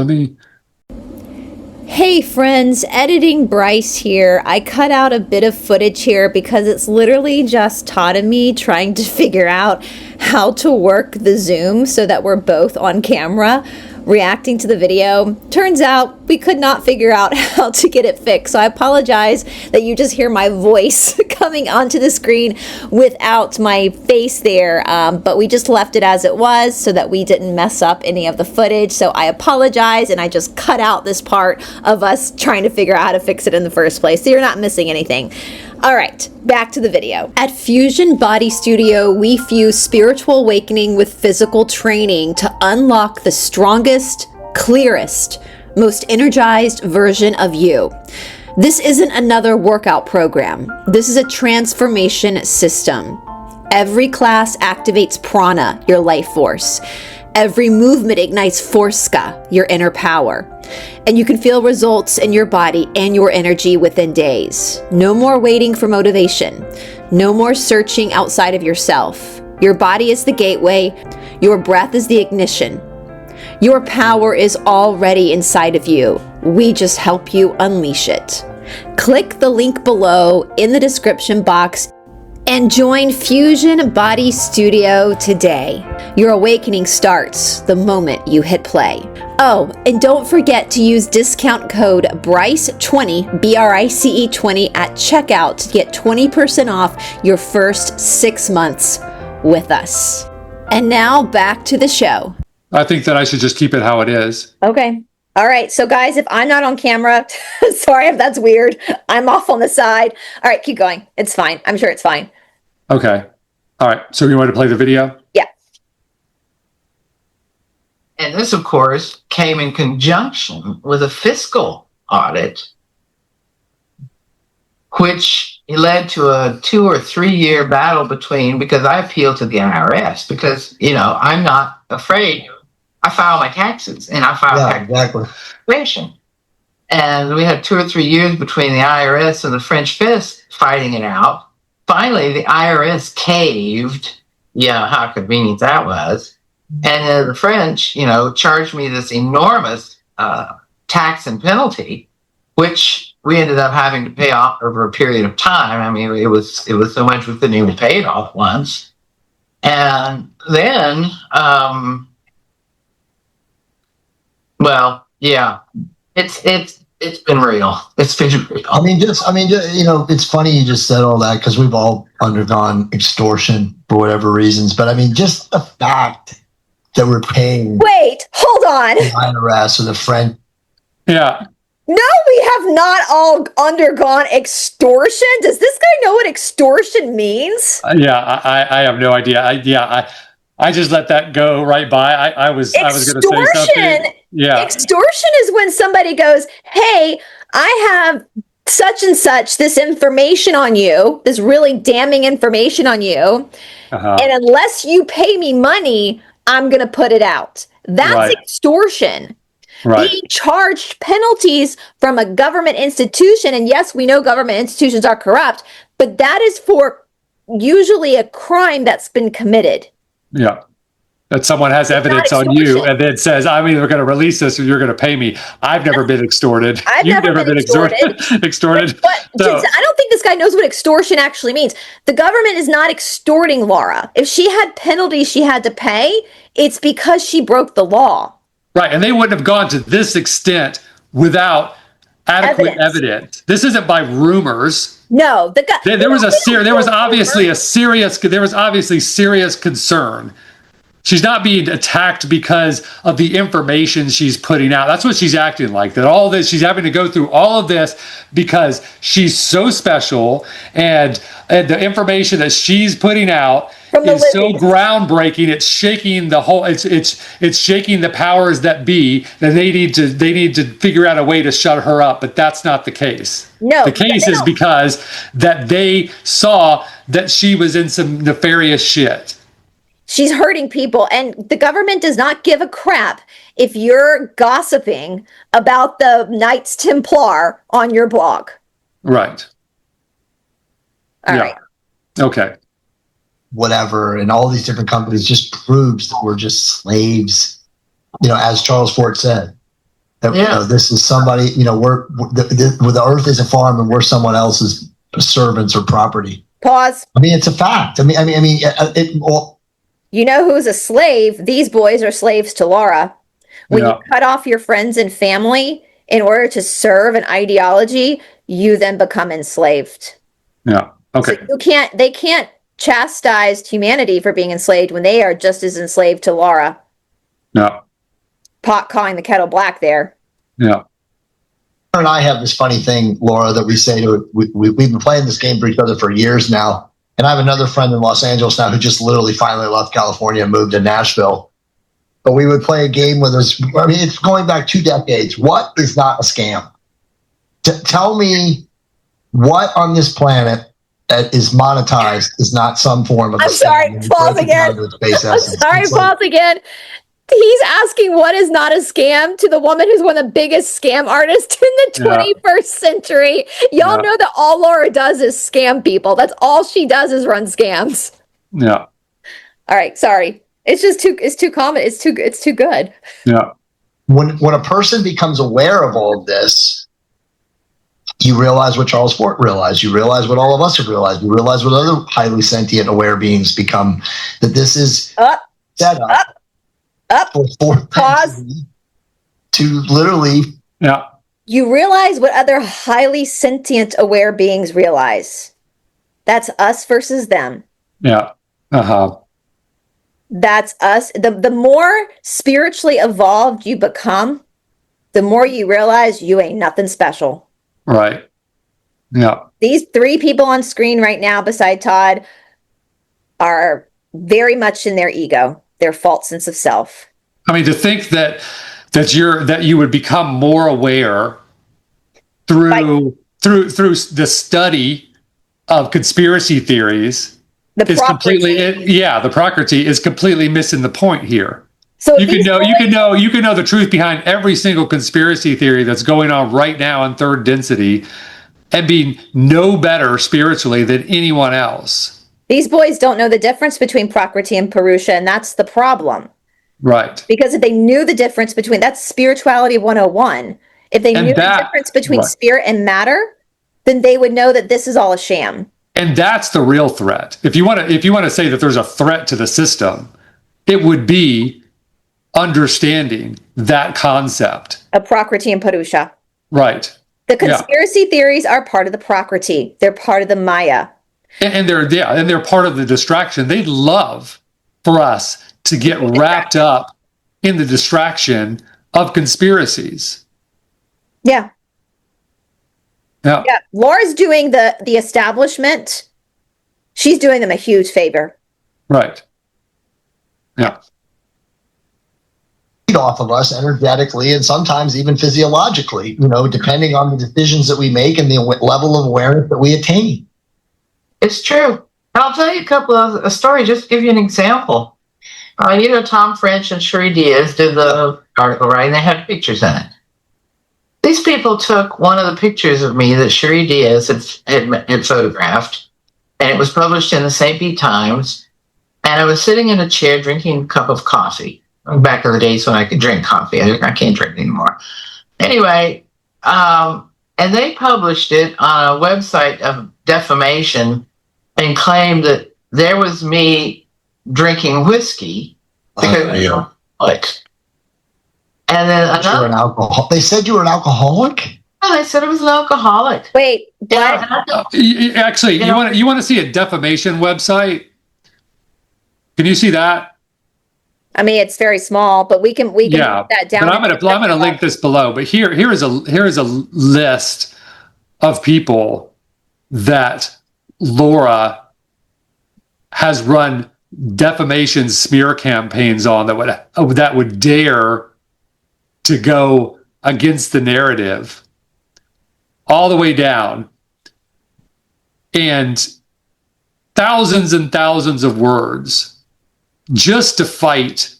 Hey friends, editing Brice here. I cut out a bit of footage here because it's literally just Todd and me trying to figure out how to work the Zoom so that we're both on camera reacting to the video. Turns out we could not figure out how to get it fixed. So I apologize that you just hear my voice coming onto the screen without my face there. But we just left it as it was so that we didn't mess up any of the footage. So I apologize, and I just cut out this part of us trying to figure out how to fix it in the first place. So you're not missing anything. All right, back to the video. At Fusion Body Studio, we fuse spiritual awakening with physical training to unlock the strongest, clearest, most energized version of you. This isn't another workout program. This is a transformation system. Every class activates prana, your life force. Every movement ignites forska, your inner power. And you can feel results in your body and your energy within days. No more waiting for motivation. No more searching outside of yourself. Your body is the gateway. Your breath is the ignition. Your power is already inside of you. We just help you unleash it. Click the link below in the description box and join Fusion Body Studio today. Your awakening starts the moment you hit play. Oh, and don't forget to use discount code BRICE20, BRICE20 at checkout to get 20% off your first 6 months with us. And now back to the show. I think that I should just keep it how it is. Okay. All right. So guys, if I'm not on camera, sorry if that's weird. I'm off on the side. All right, keep going. It's fine. I'm sure it's fine. Okay. All right. So you want to play the video? Yeah. And this, of course, came in conjunction with a fiscal audit, which it led to a 2 or 3 year battle because I appealed to the IRS because, I'm not afraid. I file my taxes and I file taxation. And we had 2 or 3 years between the IRS and the French fist fighting it out. Finally, the IRS caved. Yeah, how convenient that was. And the French, charged me this enormous tax and penalty, which we ended up having to pay off over a period of time. I mean, it was so much we couldn't even pay it off once. And then, it's been real. It's been real. It's funny you just said all that because we've all undergone extortion for whatever reasons. But I mean, just the fact that we're paying. Wait, hold on. The IRS or the French. Yeah. No, we have not all undergone extortion. Does this guy know what extortion means? Yeah, I have no idea. I just let that go right by. I was going to say something. Yeah. Extortion is when somebody goes, hey, I have such and such, this information on you, this really damning information on you. And unless you pay me money, I'm going to put it out. That's extortion. Right. Being charged penalties from a government institution. And yes, we know government institutions are corrupt, but that is for usually a crime that's been committed. Yeah. That someone has evidence on you and then says, I'm either going to release this or you're going to pay me. I've never been extorted. You've never been extorted. But I don't think this guy knows what extortion actually means. The government is not extorting Laura. If she had penalties she had to pay, it's because she broke the law. Right. And they wouldn't have gone to this extent without adequate evidence. This isn't by rumors. No, there was obviously serious concern. She's not being attacked because of the information she's putting out. That's what she's acting like. That all this, she's having to go through all of this because she's so special, and the information that she's putting out is so groundbreaking. It's shaking the whole. It's shaking the powers that be. And they need to figure out a way to shut her up. But that's not the case. No, the case is because that they saw that she was in some nefarious shit. She's hurting people, and the government does not give a crap if you're gossiping about the Knights Templar on your blog. Right. All right. Okay. Whatever, and all these different companies just proves that we're just slaves. As Charles Fort said, that this is somebody. The earth is a farm, and we're someone else's servants or property. Pause. I mean, it's a fact. You know who's a slave? These boys are slaves to Laura. When you cut off your friends and family in order to serve an ideology, you then become enslaved. Yeah. Okay. So they can't chastise humanity for being enslaved when they are just as enslaved to Laura. Yeah. Pot calling the kettle black there. Yeah. Her and I have this funny thing, Laura, that we say we've been playing this game for each other for years now. And I have another friend in Los Angeles now who just literally finally left California and moved to Nashville. But we would play a game with us. I mean, it's going back 2 decades. What is not a scam? Tell me what on this planet that is monetized is not some form of a scam. I'm sorry, pause again. I'm sorry, pause again. He's asking what is not a scam to the woman who's one of the biggest scam artists in the 21st century. Y'all know that all Laura does is scam people. That's all she does is run scams. Yeah. All right, sorry. It's too common. It's too good. Yeah. When a person becomes aware of all of this, you realize what Charles Fort realized. You realize what all of us have realized. You realize what other highly sentient aware beings become. That this is set up. Pause. To literally. Yeah. You realize what other highly sentient aware beings realize. That's us versus them. Yeah. That's us. The more spiritually evolved you become, the more you realize you ain't nothing special. Right. Yeah. These 3 people on screen right now beside Todd are very much in their ego, their false sense of self. I mean, to think that you would become more aware through the study of conspiracy theories is completely, the Prakriti is completely missing the point here. So you can know the truth behind every single conspiracy theory that's going on right now in third density and be no better spiritually than anyone else. These boys don't know the difference between Prakriti and Purusha, and that's the problem. Right. Because if they knew the difference between, that's spirituality 101. If they knew the difference between spirit and matter, then they would know that this is all a sham. And that's the real threat. If you want to say that there's a threat to the system, it would be understanding that concept of Prakriti and Purusha. Right. The conspiracy theories are part of the Prakriti. They're part of the Maya. And they're part of the distraction. They'd love for us to get wrapped up in the distraction of conspiracies. Yeah. Yeah. Laura's doing the establishment. She's doing them a huge favor. Right. Yeah. Off of us energetically and sometimes even physiologically, depending on the decisions that we make and the level of awareness that we attain. It's true. And I'll tell you a couple of a story, just to give you an example. Tom French and Cherie Diaz did the article, right? And they had pictures in it. These people took one of the pictures of me that Cherie Diaz had photographed, and it was published in the St. Pete Times. And I was sitting in a chair drinking a cup of coffee. Back in the days when I could drink coffee. I can't drink anymore. Anyway, and they published it on a website of defamation and claimed that there was me drinking whiskey because and then you're an alcoholic. They said you were an alcoholic? Yeah, they said I was an alcoholic. Wait, what? Actually, you want to see a defamation website? Can you see that? I mean, it's very small, but we can put that down. But I'm gonna link this below. But here is a list of people that Laura has run defamation smear campaigns on that would dare to go against the narrative all the way down, and thousands of words just to fight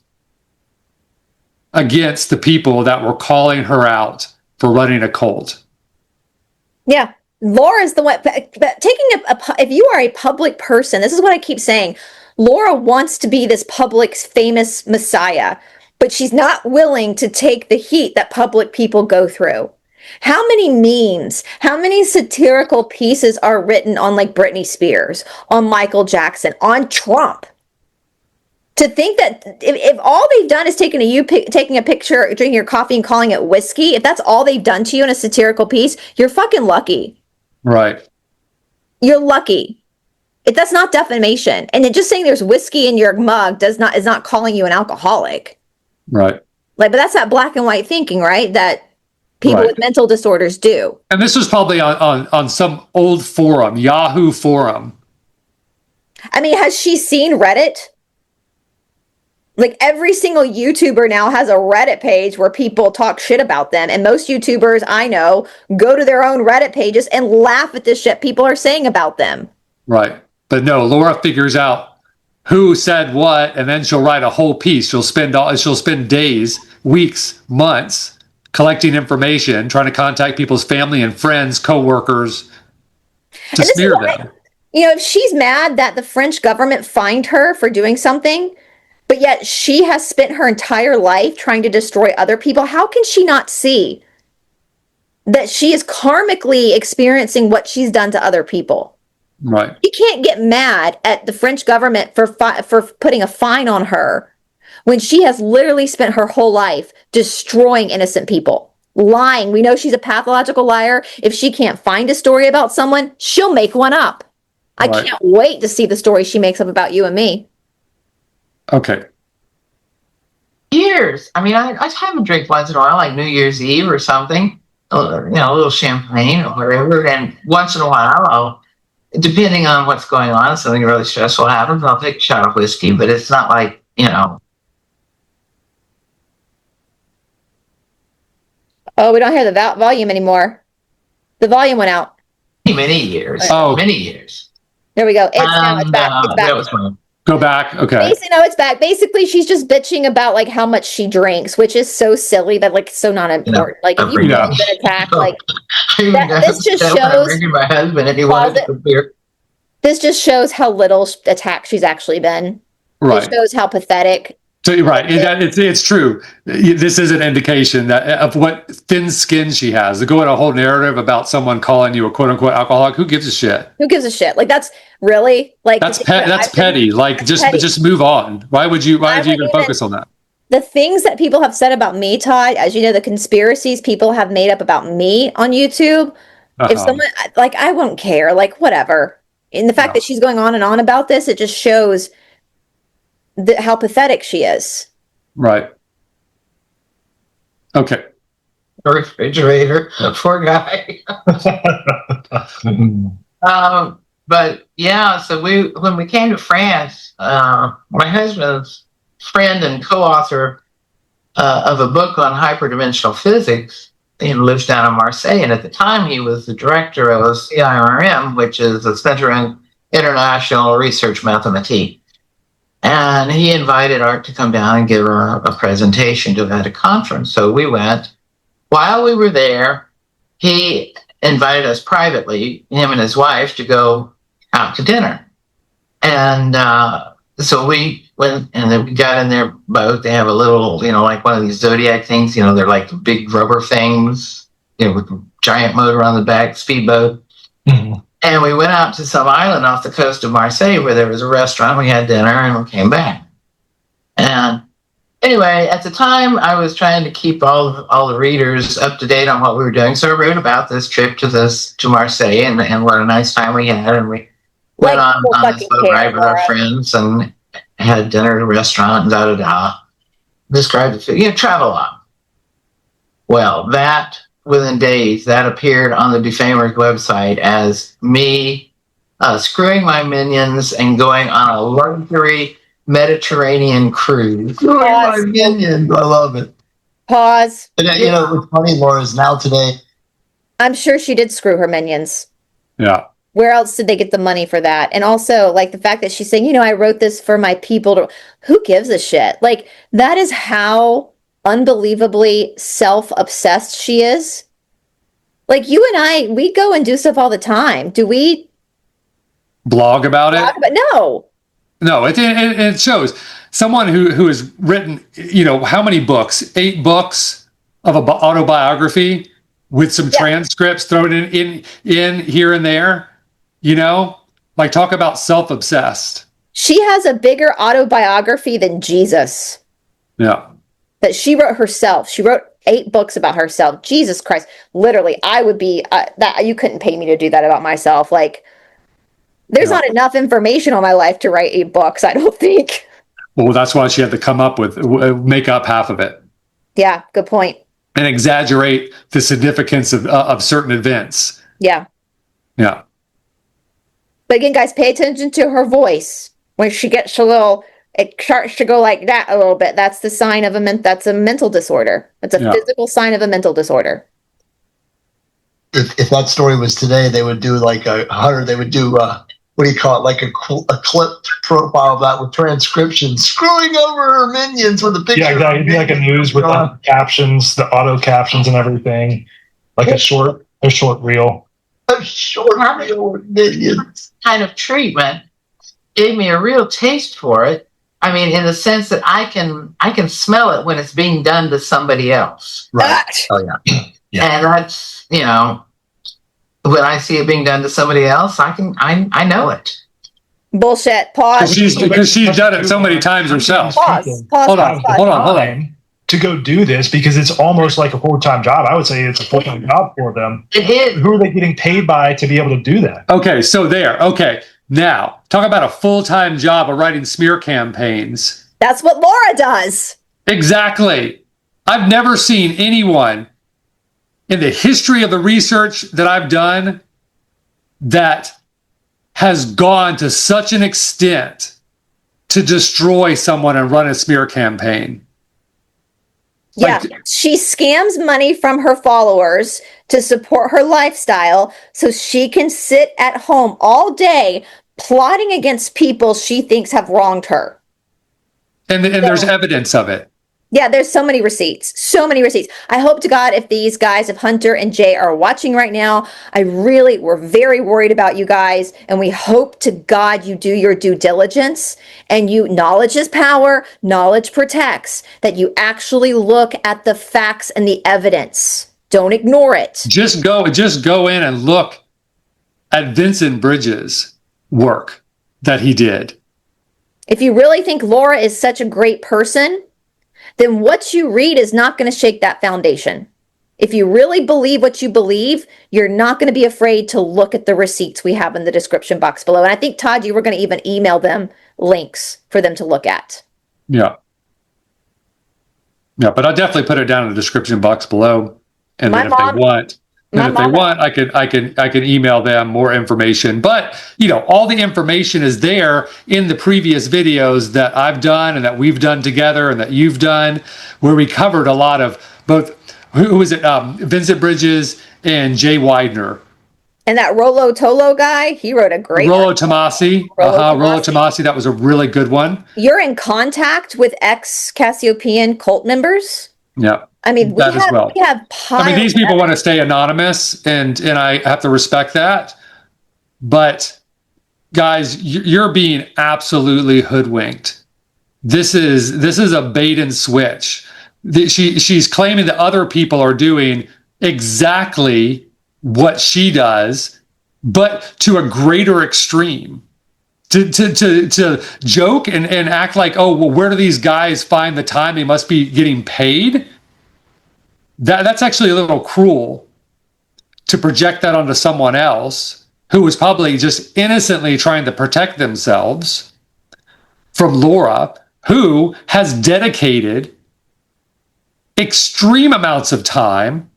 against the people that were calling her out for running a cult. Yeah. Laura's the one if you are a public person, this is what I keep saying. Laura wants to be this public famous messiah, but she's not willing to take the heat that public people go through. How many memes, how many satirical pieces are written on like Britney Spears, on Michael Jackson, on Trump? To think that if all they've done is taking a picture, drinking your coffee and calling it whiskey, if that's all they've done to you in a satirical piece, you're fucking lucky. Right. You're lucky. If that's not defamation. And then just saying there's whiskey in your mug is not calling you an alcoholic. Right. But that's that black and white thinking, right? That people with mental disorders do. And this was probably on some old forum, Yahoo forum. I mean, has she seen Reddit? Like every single YouTuber now has a Reddit page where people talk shit about them. And most YouTubers I know go to their own Reddit pages and laugh at the shit people are saying about them. Right. But no, Laura figures out who said what, and then she'll write a whole piece. She'll spend days, weeks, months collecting information, trying to contact people's family and friends, coworkers to smear them. If she's mad that the French government fined her for doing something, but yet she has spent her entire life trying to destroy other people, how can she not see that she is karmically experiencing what she's done to other people? Right. You can't get mad at the French government for putting a fine on her when she has literally spent her whole life destroying innocent people, lying. We know she's a pathological liar. If she can't find a story about someone, she'll make one up. Right. I can't wait to see the story she makes up about you and me. Okay. Years. I mean, I have a drink once in a while, like New Year's Eve or something, or, a little champagne or whatever. And once in a while, depending on what's going on, if something really stressful happens, I'll take a shot of whiskey, but it's not like, Oh, we don't hear the volume anymore. The volume went out. Anyway, many years. Oh. Many years. There we go. It's back. It's back. That was fun. Go back. Okay. Basically, no, it's back. Basically, she's just bitching about like how much she drinks, which is so silly, but like so not important. Like if you've Yeah. been attacked, like this just shows my husband and he wanted to beer. This just shows how little attacked she's actually been. Right. It shows how pathetic. So you're right. It's true. This is an indication that of what thin skin she has. To go in a whole narrative about someone calling you a quote unquote alcoholic, who gives a shit? Who gives a shit? Like that's really like that's petty. Like just move on. Why would you even focus on that? The things that people have said about me, Todd, as you know, the conspiracies people have made up about me on YouTube. If someone like, I won't care. Like whatever. And the fact that she's going on and on about this, it just shows how pathetic she is. Right. Okay. Refrigerator, poor guy. But yeah, so when we came to France, my husband's friend and co-author of a book on hyperdimensional physics, he lives down in Marseille, and at the time he was the director of CIRM, which is the Center in International Research Mathematics. And he invited Art to come down and give her a presentation at a conference. So we went. While we were there, he invited us privately, him and his wife, to go out to dinner. And so we went, and then we got in their boat. They have a little, like one of these Zodiac things. They're like big rubber things, with a giant motor on the back, speedboat. Mm-hmm. And we went out to some island off the coast of Marseille where there was a restaurant. We had dinner and we came back. And anyway, at the time, I was trying to keep all the readers up to date on what we were doing. So I wrote about this trip to Marseille and what a nice time we had. And we went on this boat ride with our friends and had dinner at a restaurant and da-da-da. Described the food, travel on. Well, within days, that appeared on the Defamer's website as me screwing my minions and going on a luxury Mediterranean cruise. Screwing my minions. I love it. Pause. And, what's funny, Laura, is now today. I'm sure she did screw her minions. Yeah. Where else did they get the money for that? And also, like, the fact that she's saying, I wrote this for my people. Who gives a shit? Like, that is how unbelievably self-obsessed she is. Like you and we go and do stuff all the time. Do we blog about it? No, it shows someone who has written, how many books? 8 books of an autobiography with some transcripts thrown in here and there, like talk about self-obsessed. She has a bigger autobiography than Jesus. Yeah. That she wrote herself. She wrote 8 books about herself. Jesus Christ. Literally, I would be that you couldn't pay me to do that about myself. Like there's not enough information on my life to write 8 books, I don't think. Well, that's why she had to come up with make up half of it. Yeah, good point. And exaggerate the significance of certain events. Yeah. Yeah. But again, guys, pay attention to her voice. When she gets it starts to go like that a little bit. That's the sign of that's a mental disorder. That's a physical sign of a mental disorder. If that story was today, they would do like they would do what do you call it? Like a clipped profile of that with transcription, screwing over her minions with a picture. Yeah, exactly. It'd be like a news with the captions, the auto captions and everything. Like a short reel. A short reel with minions. Kind of treatment gave me a real taste for it. I mean, in the sense that I can smell it when it's being done to somebody else. Right. Oh yeah. Yeah. And that's, when I see it being done to somebody else, I know it. Bullshit. Pause. Because she's done it so many times herself. Pause. Hold on. To go do this because it's almost like a full-time job. I would say it's a full-time job for them. It is. Who are they getting paid by to be able to do that? Okay, so okay. Now, talk about a full-time job of writing smear campaigns. That's what Laura does. Exactly. I've never seen anyone in the history of the research that I've done that has gone to such an extent to destroy someone and run a smear campaign. Yeah, she scams money from her followers to support her lifestyle so she can sit at home all day plotting against people she thinks have wronged her. And there's evidence of it. Yeah, there's so many receipts. So many receipts. I hope to God if these guys, if Hunter and Jay are watching right now, we're very worried about you guys. And we hope to God you do your due diligence and knowledge is power, knowledge protects, that you actually look at the facts and the evidence. Don't ignore it. Just go in and look at Vincent Bridges' work that he did. If you really think Laura is such a great person, then what you read is not going to shake that foundation. If you really believe what you believe, you're not going to be afraid to look at the receipts we have in the description box below. And I think, Todd, you were going to even email them links for them to look at. Yeah. Yeah, but I'll definitely put it down in the description box below. And then if they want, I can email them more information. But, all the information is there in the previous videos that I've done and that we've done together and that you've done, where we covered a lot of both, who was it? Vincent Bridges and Jay Widener. And that Rollo Tolo guy, he wrote a great Rollo Tomasi. Rollo Tomasi, that was a really good one. You're in contact with ex-Cassiopeian cult members? Yeah. I mean, we have these people want to stay anonymous, and I have to respect that. But guys, you're being absolutely hoodwinked. This is a bait and switch. She's claiming that other people are doing exactly what she does, but to a greater extreme. To joke and act like, oh, well, where do these guys find the time? They must be getting paid. That's actually a little cruel to project that onto someone else who was probably just innocently trying to protect themselves from Laura, who has dedicated extreme amounts of time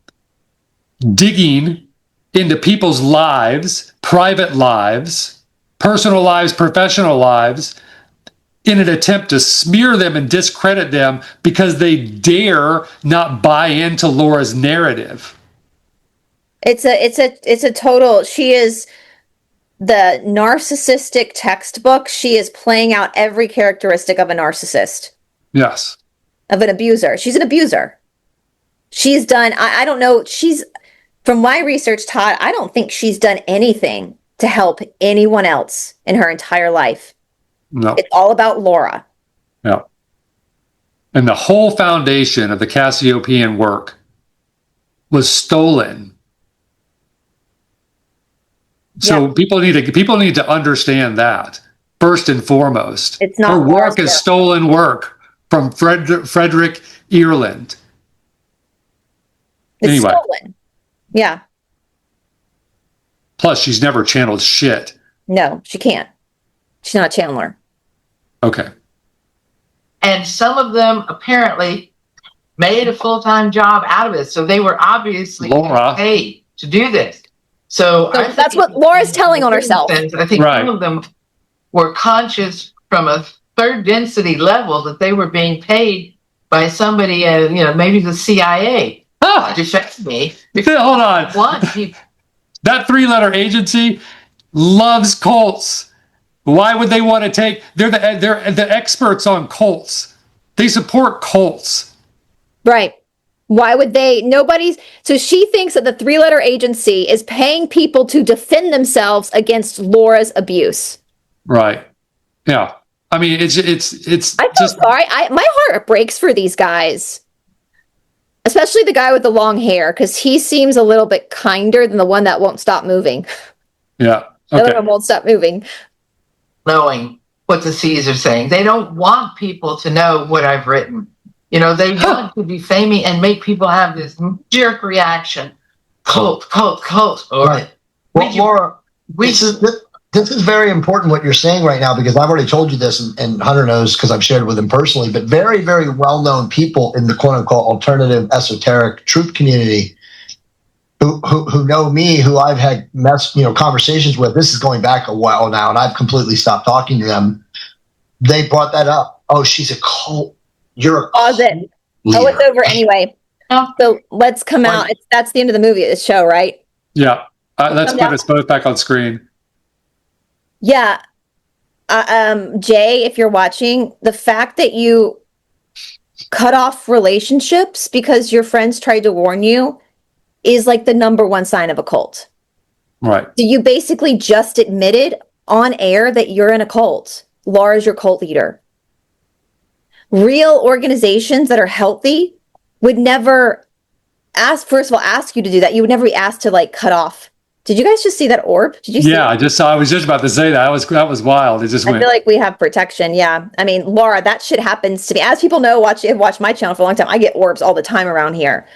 digging into people's lives, private lives, personal lives, professional lives, in an attempt to smear them and discredit them because they dare not buy into Laura's narrative. It's a total, she is the narcissistic textbook. She is playing out every characteristic of a narcissist. Yes. Of an abuser. She's an abuser. She's done, I don't know, from my research, Todd, I don't think she's done anything to help anyone else in her entire life. No. It's all about Laura. Yeah. And the whole foundation of the Cassiopeian work was stolen. So people need to understand that first and foremost. It's not her work is stolen work from Frederick Ireland. It's stolen. Yeah. Plus, she's never channeled shit. No, she can't. She's not a channeler. Okay. And some of them apparently made a full-time job out of it. So they were obviously paid to do this. So that's what Laura's telling on herself. I think some of them were conscious from a third density level that they were being paid by somebody, maybe the CIA to defend me. Hold on. That 3-letter agency loves cults. Why would they want to take? They're the experts on cults. They support cults. Right. Why would they? So she thinks that the 3-letter agency is paying people to defend themselves against Laura's abuse. Right. Yeah. I mean, it's I feel sorry. My heart breaks for these guys. Especially the guy with the long hair, because he seems a little bit kinder than the one that won't stop moving. Yeah. The other one won't stop moving. Knowing what the C's are saying. They don't want people to know what I've written. They want to defame me and make people have this jerk reaction. Cult. Right. Well, Laura, this is very important what you're saying right now, because I've already told you this, and Hunter knows because I've shared it with him personally, but very, very well-known people in the quote-unquote alternative esoteric truth community who know me, who I've had conversations with. This is going back a while now, and I've completely stopped talking to them. They brought that up. Oh, she's a cult. You're a cult. Oh, leader. it's over anyway. Oh. So let's come out. That's the end of the movie, the show, right? Yeah. Let's Come put down. us both back on screen. Yeah. Jay, if you're watching, the fact that you cut off relationships because your friends tried to warn you is like the number one sign of a cult. Right. So you basically just admitted on air that you're in a cult. Laura's your cult leader. Real organizations that are healthy would never first of all, ask you to do that. You would never be asked to like cut off. Did you guys just see that orb? Did you see Yeah, it? I was just about to say that. That was wild. It just I went. feel like we have protection. Yeah. I mean, Laura, that shit happens to me. As people know, have watched my channel for a long time. I get orbs all the time around here.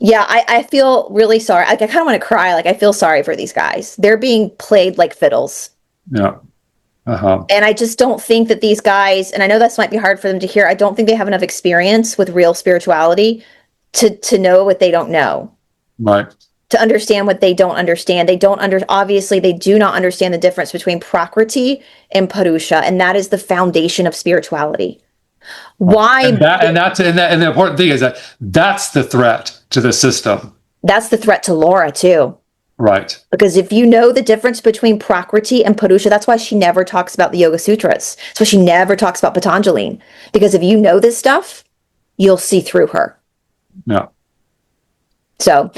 Yeah, I feel really sorry. I kind of want to cry. Like, I feel sorry for these guys. They're being played like fiddles. Yeah. Uh-huh. And I just don't think that these guys, and I know this might be hard for them to hear, I don't think they have enough experience with real spirituality to know what they don't know. Right. To understand what they don't understand. Obviously, they do not understand the difference between Prakriti and Purusha, and that is the foundation of spirituality. Why? And the important thing is that that's the threat to the system. That's the threat to Laura, too. Right. Because if you know the difference between Prakriti and Purusha, that's why she never talks about the Yoga Sutras. That's why she never talks about Patanjali. Because if you know this stuff, you'll see through her. Yeah. So,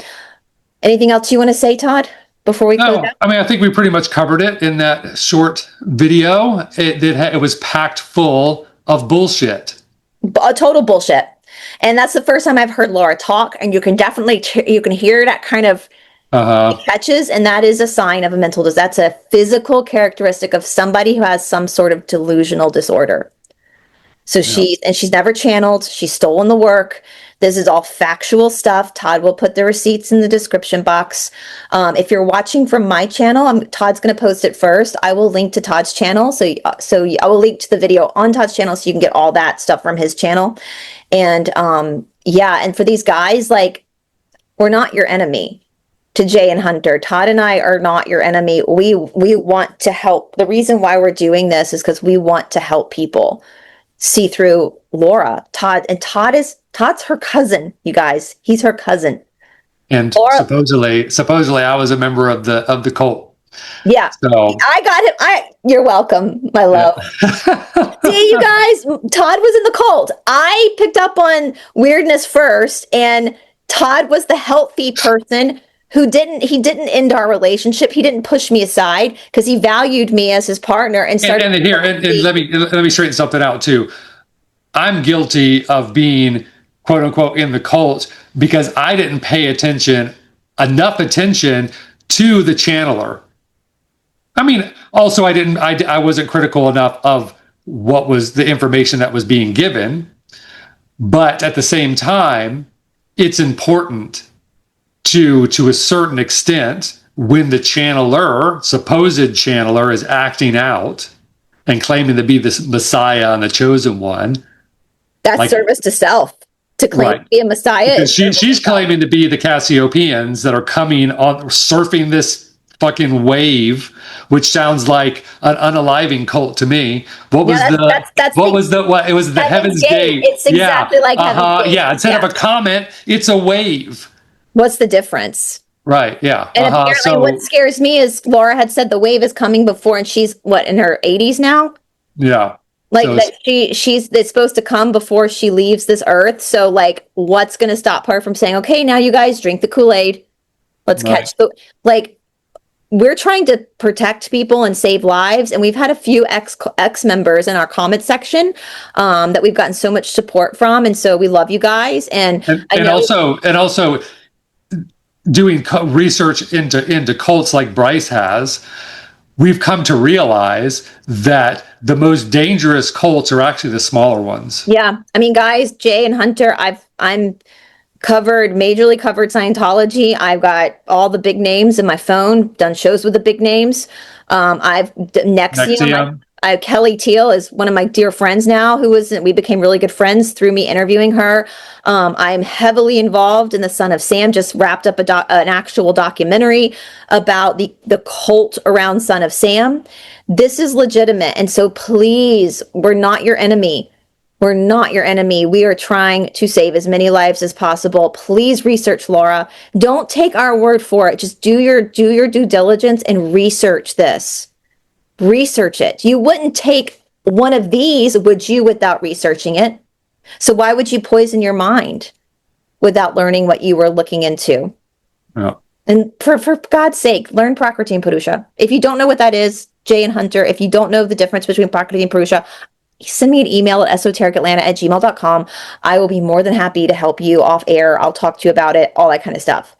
anything else you want to say, Todd, before we close out? I mean, I think we pretty much covered it in that short video. It was packed full of bullshit. Total bullshit. And that's the first time I've heard Laura talk, and you can definitely you can hear that kind of catches, and that is a sign of a mental disease. That's a physical characteristic of somebody who has some sort of delusional disorder. So she's never channeled. She's stolen the work. This is all factual stuff. Todd will put the receipts in the description box. If you're watching from my channel, Todd's going to post it first. I will link to Todd's channel. So I will link to the video on Todd's channel so you can get all that stuff from his channel. And and for these guys, like, we're not your enemy. To Jay and Hunter, Todd and I are not your enemy. We want to help. The reason why we're doing this is because we want to help people see through Laura. Todd's her cousin, you guys. He's her cousin. And Laura, supposedly I was a member of the cult. Yeah. So I got him. You're welcome, my love. Yeah. See, you guys, Todd was in the cult. I picked up on weirdness first, and Todd was the healthy person who didn't end our relationship. He didn't push me aside because he valued me as his partner and started. And let me straighten something out too. I'm guilty of being quote unquote in the cult because I didn't pay enough attention to the channeler. I mean, also I wasn't critical enough of what was the information that was being given, but at the same time, it's important to a certain extent when the supposed channeler is acting out and claiming to be the Messiah and the chosen one. That's like, service to self. To claim to be a Messiah. Because she's claiming to be the Cassiopeans that are coming on, surfing this fucking wave, which sounds like an unaliving cult to me. It was the Heaven's Gate. It's exactly like Heaven's Gate. Yeah, instead of a comet, it's a wave. What's the difference? Right, yeah. And apparently what scares me is Laura had said the wave is coming before, and she's in her 80s now? Yeah. Like so that it's supposed to come before she leaves this earth. So like, what's going to stop her from saying, okay, now you guys drink the Kool-Aid. Let's catch we're trying to protect people and save lives. And we've had a few ex members in our comment section that we've gotten so much support from. And so we love you guys. And also doing research into cults like Brice has, we've come to realize that the most dangerous cults are actually the smaller ones. Yeah. I mean, guys, Jay and Hunter, I'm majorly covered Scientology. I've got all the big names in my phone, done shows with the big names. I've NXIVM. Kelly Teal is one of my dear friends now we became really good friends through me interviewing her. I'm heavily involved in the Son of Sam, just wrapped up an actual documentary about the cult around Son of Sam. This is legitimate. And so please, we're not your enemy. We're not your enemy. We are trying to save as many lives as possible. Please research, Laura. Don't take our word for it. Just do your due diligence and research this. Research it. You wouldn't take one of these, would you, without researching it? So why would you poison your mind without learning what you were looking into? Yeah. And for God's sake, learn Prakriti and Purusha. If you don't know what that is, Jay and Hunter, if you don't know the difference between Prakriti and Purusha, send me an email at esotericatlanta@gmail.com. I will be more than happy to help you off air. I'll talk to you about it, all that kind of stuff.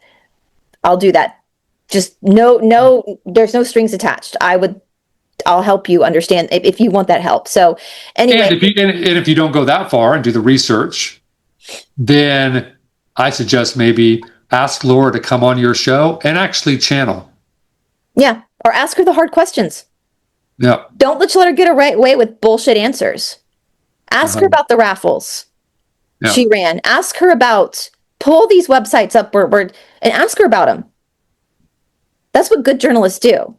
I'll do that. Just no, there's no strings attached. I'll help you understand if you want that help. So anyway. And if you don't go that far and do the research, then I suggest maybe ask Laura to come on your show and actually channel. Yeah. Or ask her the hard questions. Yeah. Don't let her get away with bullshit answers. Ask her about the raffles she ran. Ask her about, pull these websites up and ask her about them. That's what good journalists do.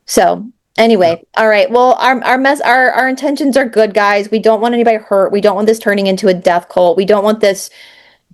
So anyway, all right. Well, our intentions are good, guys. We don't want anybody hurt. We don't want this turning into a death cult. We don't want this,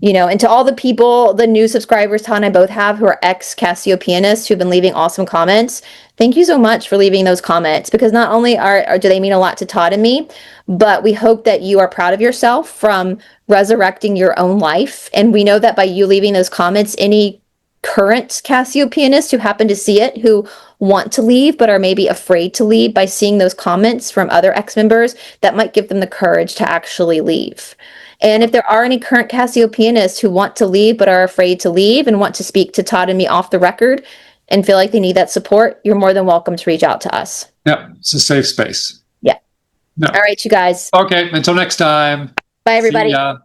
and to all the people, the new subscribers Todd and I both have who are ex-Casio pianists who've been leaving awesome comments. Thank you so much for leaving those comments, because not only do they mean a lot to Todd and me, but we hope that you are proud of yourself from resurrecting your own life. And we know that by you leaving those comments, any current Casio pianists who happen to see it, who want to leave but are maybe afraid to leave, by seeing those comments from other ex-members, that might give them the courage to actually leave. And if there are any current Casio pianists who want to leave but are afraid to leave and want to speak to Todd and me off the record and feel like they need that support, you're more than welcome to reach out to us. Yeah, it's a safe space. Yeah. No. All right, you guys. Okay, until next time. Bye, everybody. See ya.